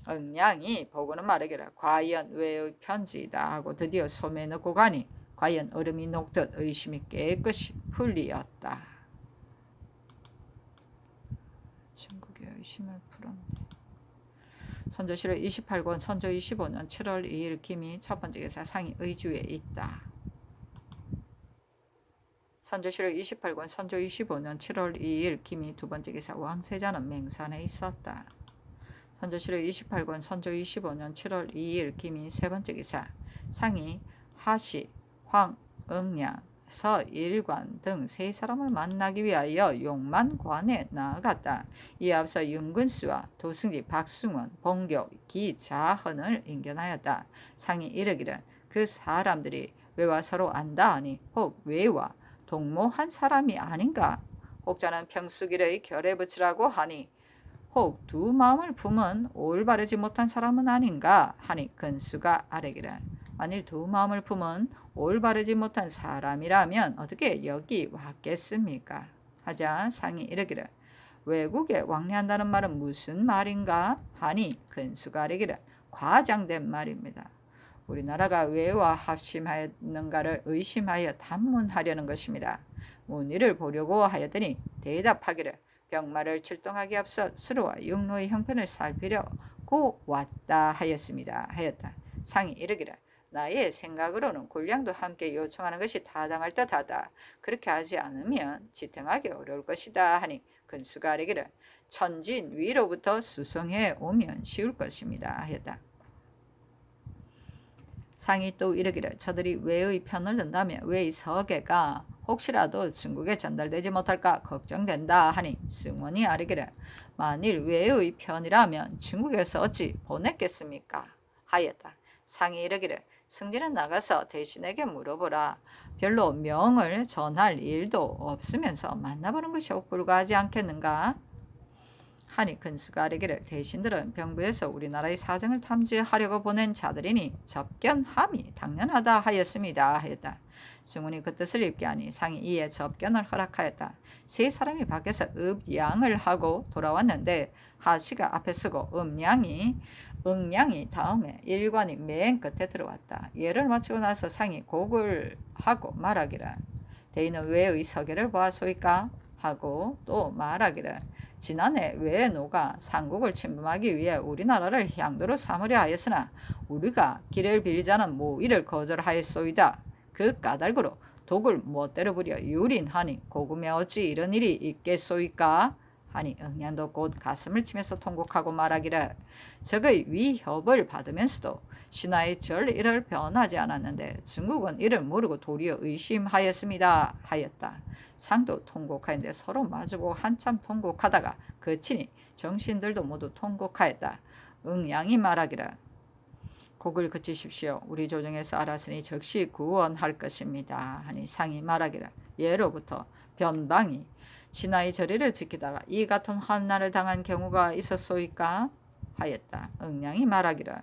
응양이 보고는 말하기를 과연 외의 편지이다 하고 드디어 소매에 넣고 가니 과연 얼음이 녹듯 의심이 깨끗이 풀리었다. 중국의 의심을 풀었네. 선조실록 28권 선조 25년 7월 2일 김이 첫 번째 기사 상이 의주에 있다. 선조실록 28권 선조 25년 7월 2일 김이 두 번째 기사 왕세자는 맹산에 있었다. 선조실록 28권 선조 25년 7월 2일 김이 세 번째 기사 상이 하시, 황응량, 서일관 등 세 사람을 만나기 위하여 용만관에 나아갔다. 이에 앞서 윤근수와 도승지, 박승원, 봉교, 기자헌을 인견하였다. 상이 이르기를 그 사람들이 외와 서로 안다 하니 혹 외와 동모한 사람이 아닌가? 혹자는 평수길의 결에 붙이라고 하니 혹 두 마음을 품은 올바르지 못한 사람은 아닌가? 하니 근수가 아뢰기를 만일 두 마음을 품은 올바르지 못한 사람이라면 어떻게 여기 왔겠습니까? 하자 상이 이르기를 외국에 왕래한다는 말은 무슨 말인가 하니 근수가 아뢰기를 과장된 말입니다. 우리나라가 왜와 합심하였는가를 의심하여 단문하려는 것입니다. 문의를 보려고 하였더니 대답하기를 병마를 출동하기 앞서 수로와 육로의 형편을 살피려고 왔다 하였다. 상이 이르기를 나의 생각으로는 군량도 함께 요청하는 것이 타당할 듯하다. 그렇게 하지 않으면 지탱하기 어려울 것이다 하니 근수가 아뢰기를 천진 위로부터 수송해 오면 쉬울 것입니다 하였다. 상이 또 이르기를 저들이 외의 편을 든다면 외의 서계가 혹시라도 중국에 전달되지 못할까 걱정된다 하니 승원이 아뢰기를 만일 외의 편이라면 중국에서 어찌 보냈겠습니까 하였다. 상이 이르기를 승진은 나가서 대신에게 물어보라. 별로 명을 전할 일도 없으면서 만나보는 것이 옥불가하지 않겠는가 하니 근수가 아뢰기를 대신들은 병부에서 우리나라의 사정을 탐지하려고 보낸 자들이니 접견함이 당연하다 하였습니다 하였다. 승훈이 그 뜻을 입게 하니 상이 이에 접견을 허락하였다. 세 사람이 밖에서 읍양을 하고 돌아왔는데 하씨가 앞에 서고 응량이 다음에 일관이 맨 끝에 들어왔다. 예를 마치고 나서 상이 곡을 하고 말하기를 대인은 외의 서계를 보았소이까 하고 또 말하기를 지난해 외노가 삼국을 침범하기 위해 우리나라를 향도로 삼으려 하였으나 우리가 길을 빌자는 모의를 거절하였소이다. 그 까닭으로 독을 못대로 부려 유린하니 고금에 어찌 이런 일이 있겠소이까 하니 응양도 곧 가슴을 치면서 통곡하고 말하기를 적의 위협을 받으면서도 신하의 절이를 변하지 않았는데 중국은 이를 모르고 도리어 의심하였습니다 하였다. 상도 통곡하였는데 서로 마주보고 한참 통곡하다가 그치니 정신들도 모두 통곡하였다. 응양이 말하기를 곡을 그치십시오. 우리 조정에서 알았으니 즉시 구원할 것입니다 하니 상이 말하기를 예로부터 변방이 신하의 절의를 지키다가 이 같은 환난을 당한 경우가 있었소이까 하였다. 응양이 말하기를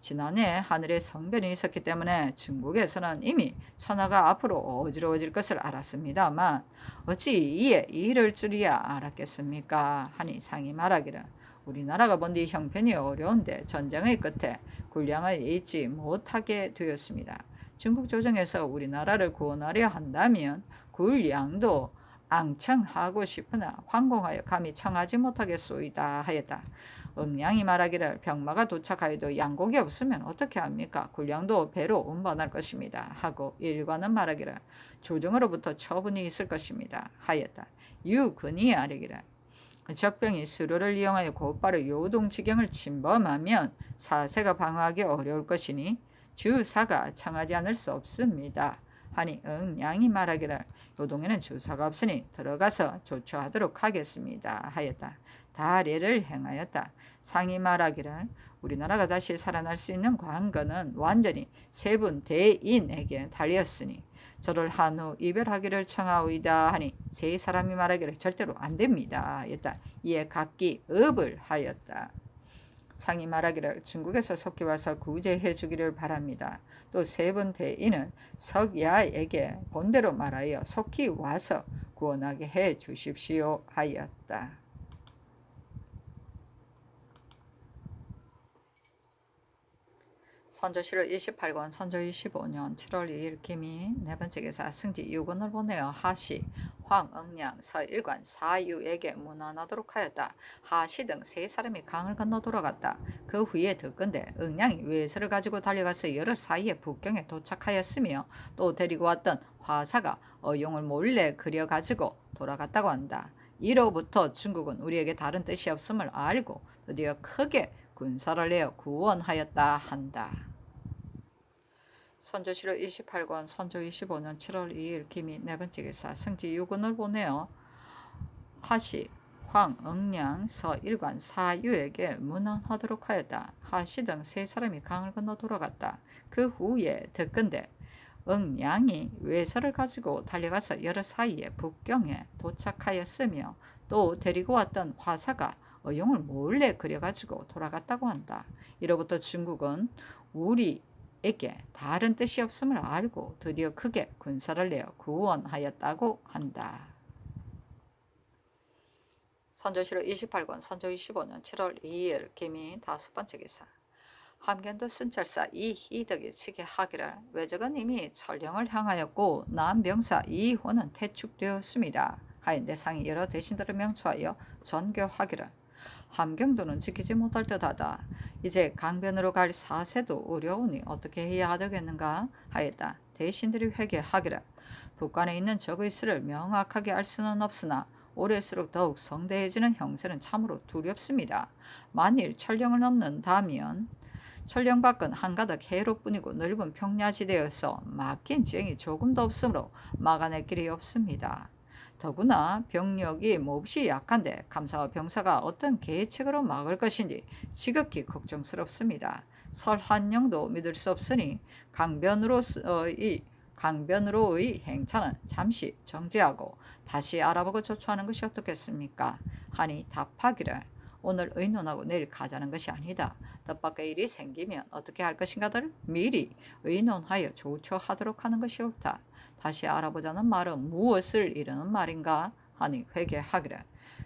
지난해 하늘에 성변이 있었기 때문에 중국에서는 이미 천하가 앞으로 어지러워질 것을 알았습니다만 어찌 이에 이를 줄이야 알았겠습니까 하니 상이 말하기를 우리나라가 본디 형편이 어려운데 전쟁의 끝에 군량을 잊지 못하게 되었습니다. 중국 조정에서 우리나라를 구원하려 한다면 군량도 앙청하고 싶으나 황공하여 감히 청하지 못하겠소이다 하였다. 응양이 말하기를 병마가 도착하여도 양곡이 없으면 어떻게 합니까? 군량도 배로 운반할 것입니다 하고 일관은 말하기를 조정으로부터 처분이 있을 것입니다 하였다. 유근이 아뢰기를 적병이 수로를 이용하여 곧바로 요동지경을 침범하면 사세가 방어하기 어려울 것이니 주사가 청하지 않을 수 없습니다 하니 응양이 말하기를 요동에는 주사가 없으니 들어가서 조처하도록 하겠습니다 하였다. 다례를 행하였다. 상이 말하기를 우리나라가 다시 살아날 수 있는 관건은 완전히 세 분 대인에게 달렸으니 저를 한후 이별하기를 청하오이다 하니 세 사람이 말하기를 절대로 안 됩니다 하였다. 이에 각기 업을 하였다. 상이 말하기를 중국에서 속히 와서 구제해 주기를 바랍니다. 또 세 분 대인은 석야에게 본대로 말하여 속히 와서 구원하게 해 주십시오 하였다. 선조실록 28권 선조 25년 7월 2일 김이 네 번째 기사 승지 6원을 보내어 하씨, 황응량, 서일관, 사유에게 문안하도록 하였다. 하씨 등 세 사람이 강을 건너 돌아갔다. 그 후에 듣건대 응량이 외서를 가지고 달려가서 열흘 사이에 북경에 도착하였으며 또 데리고 왔던 화사가 어용을 몰래 그려가지고 돌아갔다고 한다. 이로부터 중국은 우리에게 다른 뜻이 없음을 알고 드디어 크게 군사를 내어 구원하였다 한다. 선조실록 28권 선조 25년 7월 2일 김이 네 번째 기사 승지 6원을 보내어 하씨, 황응량, 서일관, 사유에게 문안하도록 하였다. 하씨 등 세 사람이 강을 건너 돌아갔다. 그 후에 듣건대 응량이 외서를 가지고 달려가서 여러 사이에 북경에 도착하였으며 또 데리고 왔던 화사가 어용을 몰래 그려가지고 돌아갔다고 한다. 이로부터 중국은 우리에게 다른 뜻이 없음을 알고 드디어 크게 군사를 내어 구원하였다고 한다. 선조실록 28권 선조 25년 7월 2일 기미 5번째 기사. 함경도 순찰사 이희덕이 측에 하기를 외적은 이미 철령을 향하였고 남병사 이호는 퇴축되었습니다. 하인대 상이 여러 대신들을 명초하여 전교하기를 함경도는 지키지 못할 듯하다. 이제 강변으로 갈 사세도 어려우니 어떻게 해야 하겠는가 하였다. 대신들이 회개하기를 북간에 있는 적의 수를 명확하게 알 수는 없으나 오래일수록 더욱 성대해지는 형세는 참으로 두렵습니다. 만일 철령을 넘는다면 철령 밖은 한가닥 해로뿐이고 넓은 평야지대여서 막힌 지형이 조금도 없으므로 막아낼 길이 없습니다. 더구나 병력이 몹시 약한데 감사와 병사가 어떤 계책으로 막을 것인지 지극히 걱정스럽습니다. 설한영도 믿을 수 없으니 강변으로의 행차는 잠시 정지하고 다시 알아보고 조처하는 것이 어떻겠습니까? 하니 답하기를 오늘 의논하고 내일 가자는 것이 아니다. 뜻밖의 일이 생기면 어떻게 할 것인가를 미리 의논하여 조처하도록 하는 것이 옳다. 다시 알아보자는 말은 무엇을 이르는 말인가 하니 회개하기를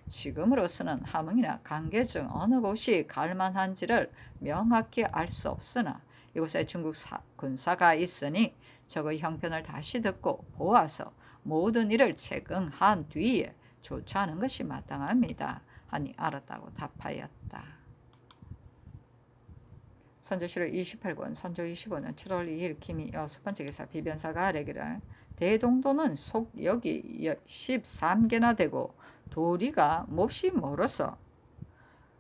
지금으로서는 함흥이나 강계중 어느 곳이 갈만한지를 명확히 알 수 없으나 이곳에 중국 군사가 있으니 적의 형편을 다시 듣고 보아서 모든 일을 체크한 뒤에 조처하는 것이 마땅합니다. 하니 알았다고 답하였다. 선조실록 28권 선조 25년 7월 2일 기미 6번째 기사. 비변사가 아뢰기를 대동도는 속역이 13개나 되고 도리가 몹시 멀어서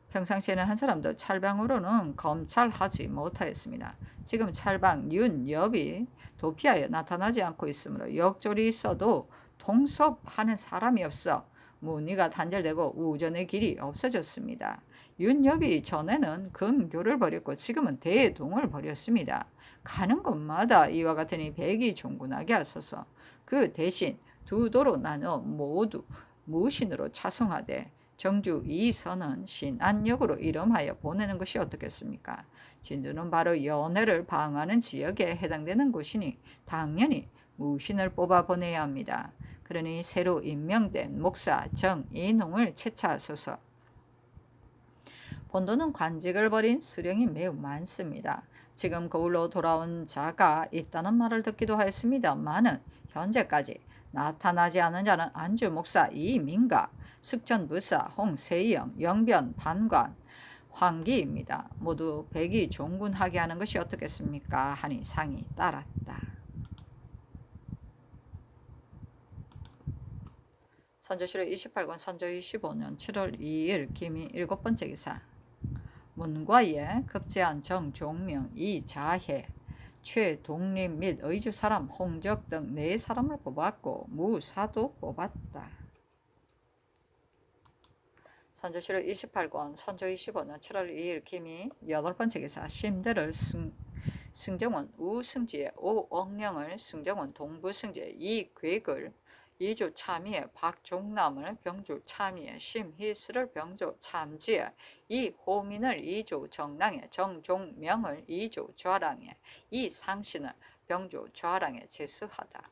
평상시에는 한 사람도 찰방으로는 검찰하지 못하였습니다. 지금 찰방 윤엽이 도피하여 나타나지 않고 있으므로 역졸이 있어도 통섭하는 사람이 없어 문의가 단절되고 우전의 길이 없어졌습니다. 윤엽이 전에는 금교를 벌였고 지금은 대동을 벌였습니다. 가는 곳마다 이와 같으니 백이 종군하게 하소서. 그 대신 두 도로 나눠 모두 무신으로 차송하되 정주 이선은 신안역으로 이름하여 보내는 것이 어떻겠습니까? 진주는 바로 연해를 방하는 지역에 해당되는 곳이니 당연히 무신을 뽑아 보내야 합니다. 그러니 새로 임명된 목사 정인홍을 채차하소서. 본도는 관직을 벌인 수령이 매우 많습니다. 지금 거울로 돌아온 자가 있다는 말을 듣기도 하였습니다마는 현재까지 나타나지 않은 자는 안주 목사 이민가, 숙전부사 홍세영, 영변 반관, 황기입니다. 모두 백이 종군하게 하는 것이 어떻겠습니까? 하니 상이 따랐다. 선조실록 28권 선조 25년 7월 2일 기미 7번째 기사. 문과에 급제한 정종명, 이자해, 최동림 및 의주 사람 홍적 등 4사람을 뽑았고 무사도 뽑았다. 선조실록 28권 선조 25년 7월 2일 기미 8번째 기사. 심대를 승정원 우승지에 오억령을 승정원 동부승지에 이괴글 이주 참의에 박종남을 병주 참의에 심희스를 병주 참지에 이호민을 이주 정랑에 정종명을 이주 좌랑에 이상신을 병주 좌랑에 제수하다.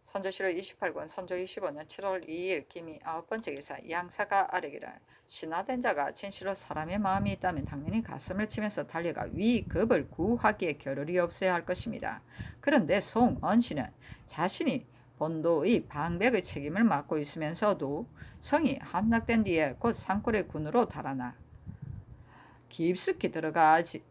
선조실록 28권 선조 25년 7월 2일 기미 9번째 기사. 양사가 아뢰기를 신하된 자가 진실로 사람의 마음이 있다면 당연히 가슴을 치면서 달려가 위급을 구하기에 겨를이 없어야 할 것입니다. 그런데 송언씨는 자신이 본도의 방백의 책임을 맡고 있으면서도 성이 함락된 뒤에 곧 산골의 군으로 달아나 깊숙이 들어가지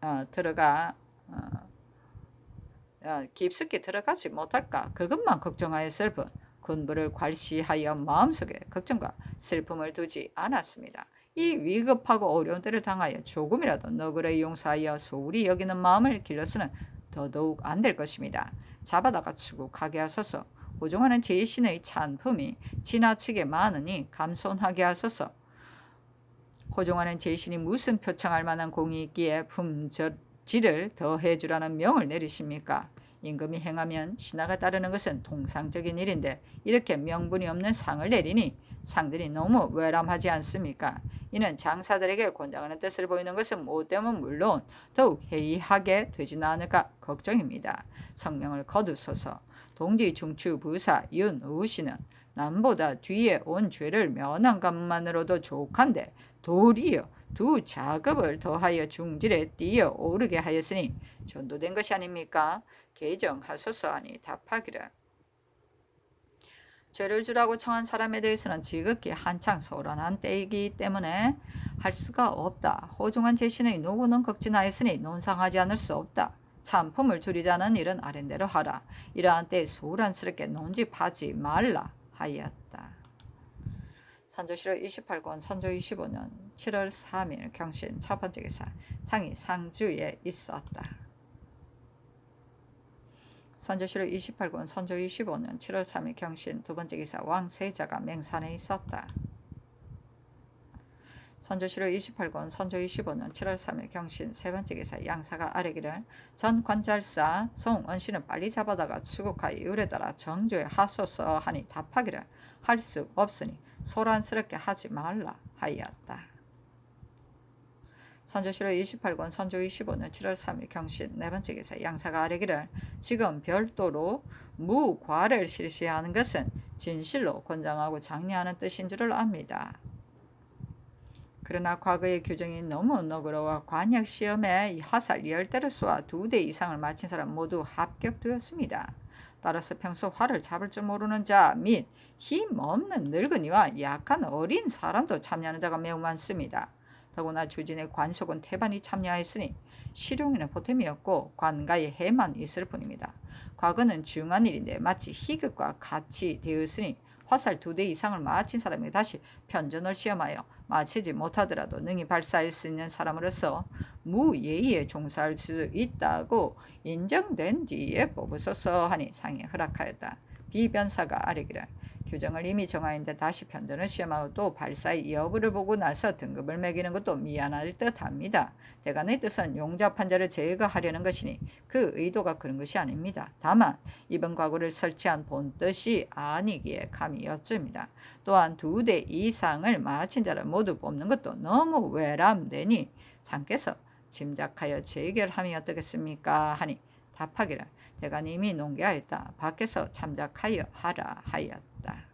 못할까 그것만 걱정하였을 뿐 군부를 괄시하여 마음속에 걱정과 슬픔을 두지 않았습니다. 이 위급하고 어려운 때를 당하여 조금이라도 너그레 용서하여 소홀히 여기는 마음을 길러서는 더더욱 안 될 것입니다. 잡아다가 추국하게 하소서. 호종하는 제신의 찬품이 지나치게 많으니 감손하게 하소서. 호종하는 제신이 무슨 표창할 만한 공이 있기에 품절지를 더해주라는 명을 내리십니까? 임금이 행하면 신하가 따르는 것은 통상적인 일인데 이렇게 명분이 없는 상을 내리니 상들이 너무 외람하지 않습니까? 이는 장사들에게 권장하는 뜻을 보이는 것은 못되면 물론 더욱 해이하게 되지는 않을까 걱정입니다. 성명을 거두소서. 동지 중추 부사 윤우씨는 남보다 뒤에 온 죄를 면한 것만으로도 족한데 도리어 두 자급을 더하여 중질에 뛰어 오르게 하였으니 전도된 것이 아닙니까? 개정하소서 하니 답하기를 죄를 주라고 청한 사람에 대해서는 지극히 한창 소란한 때이기 때문에 할 수가 없다. 호중한 제신의 노고는 극진하였으니 논상하지 않을 수 없다. 참품을 줄이자는 일은 아랜대로 하라. 이러한 때에 소란스럽게 논집하지 말라 하였다. 선조실록 28권 선조 25년 7월 3일 경신 첫 번째 기사 상이 상주에 있었다. 선조실록 28권 선조 25년 7월 3일 경신 두 번째 기사 왕세자가 맹산에 있었다. 선조실록 28권 선조 25년 7월 3일 경신 세 번째 기사 양사가 아뢰기를 전 관찰사 송은씨는 빨리 잡아다가 추국하여 율에 따라 정조에 하소서 하니 답하기를 할 수 없으니 소란스럽게 하지 말라 하였다. 선조실록 28권 선조 25년 7월 3일 경신 네 번째 기사 양사가 아뢰기를 지금 별도로 무과를 실시하는 것은 진실로 권장하고 장려하는 뜻인 줄을 압니다. 그러나 과거의 규정이 너무 너그러워 관역 시험에 화살 10대를 쏘아 2대 이상을 마친 사람 모두 합격되었습니다. 따라서 평소 활을 잡을 줄 모르는 자 및 힘없는 늙은이와 약한 어린 사람도 참여하는 자가 매우 많습니다. 더구나 주진의 관속은 태반이 참여하였으니 실용에는 보탬이 없고 관가의 해만 있을 뿐입니다. 과거는 중한 일인데 마치 희극과 같이 되었으니 화살 2대 이상을 마친 사람이 다시 편전을 시험하여 마치지 못하더라도 능히 발사할 수 있는 사람으로서 무예의에 종사할 수 있다고 인정된 뒤에 뽑으소서 하니 상이 허락하였다. 비변사가 아뢰기를 규정을 이미 정하였는데 다시 편전을 시험하고 또 발사의 여부를 보고 나서 등급을 매기는 것도 미안할 듯합니다. 대간의 뜻은 용접한 자를 제거하려는 것이니 그 의도가 그런 것이 아닙니다. 다만 이번 과거를 설치한 본뜻이 아니기에 감히 여쭸니다. 또한 2대 이상을 마친 자를 모두 뽑는 것도 너무 외람되니 상께서 짐작하여 재결함이 어떻겠습니까? 하니 답하기를 대간이 이미 논계하였다. 밖에서 참작하여 하라 하였다.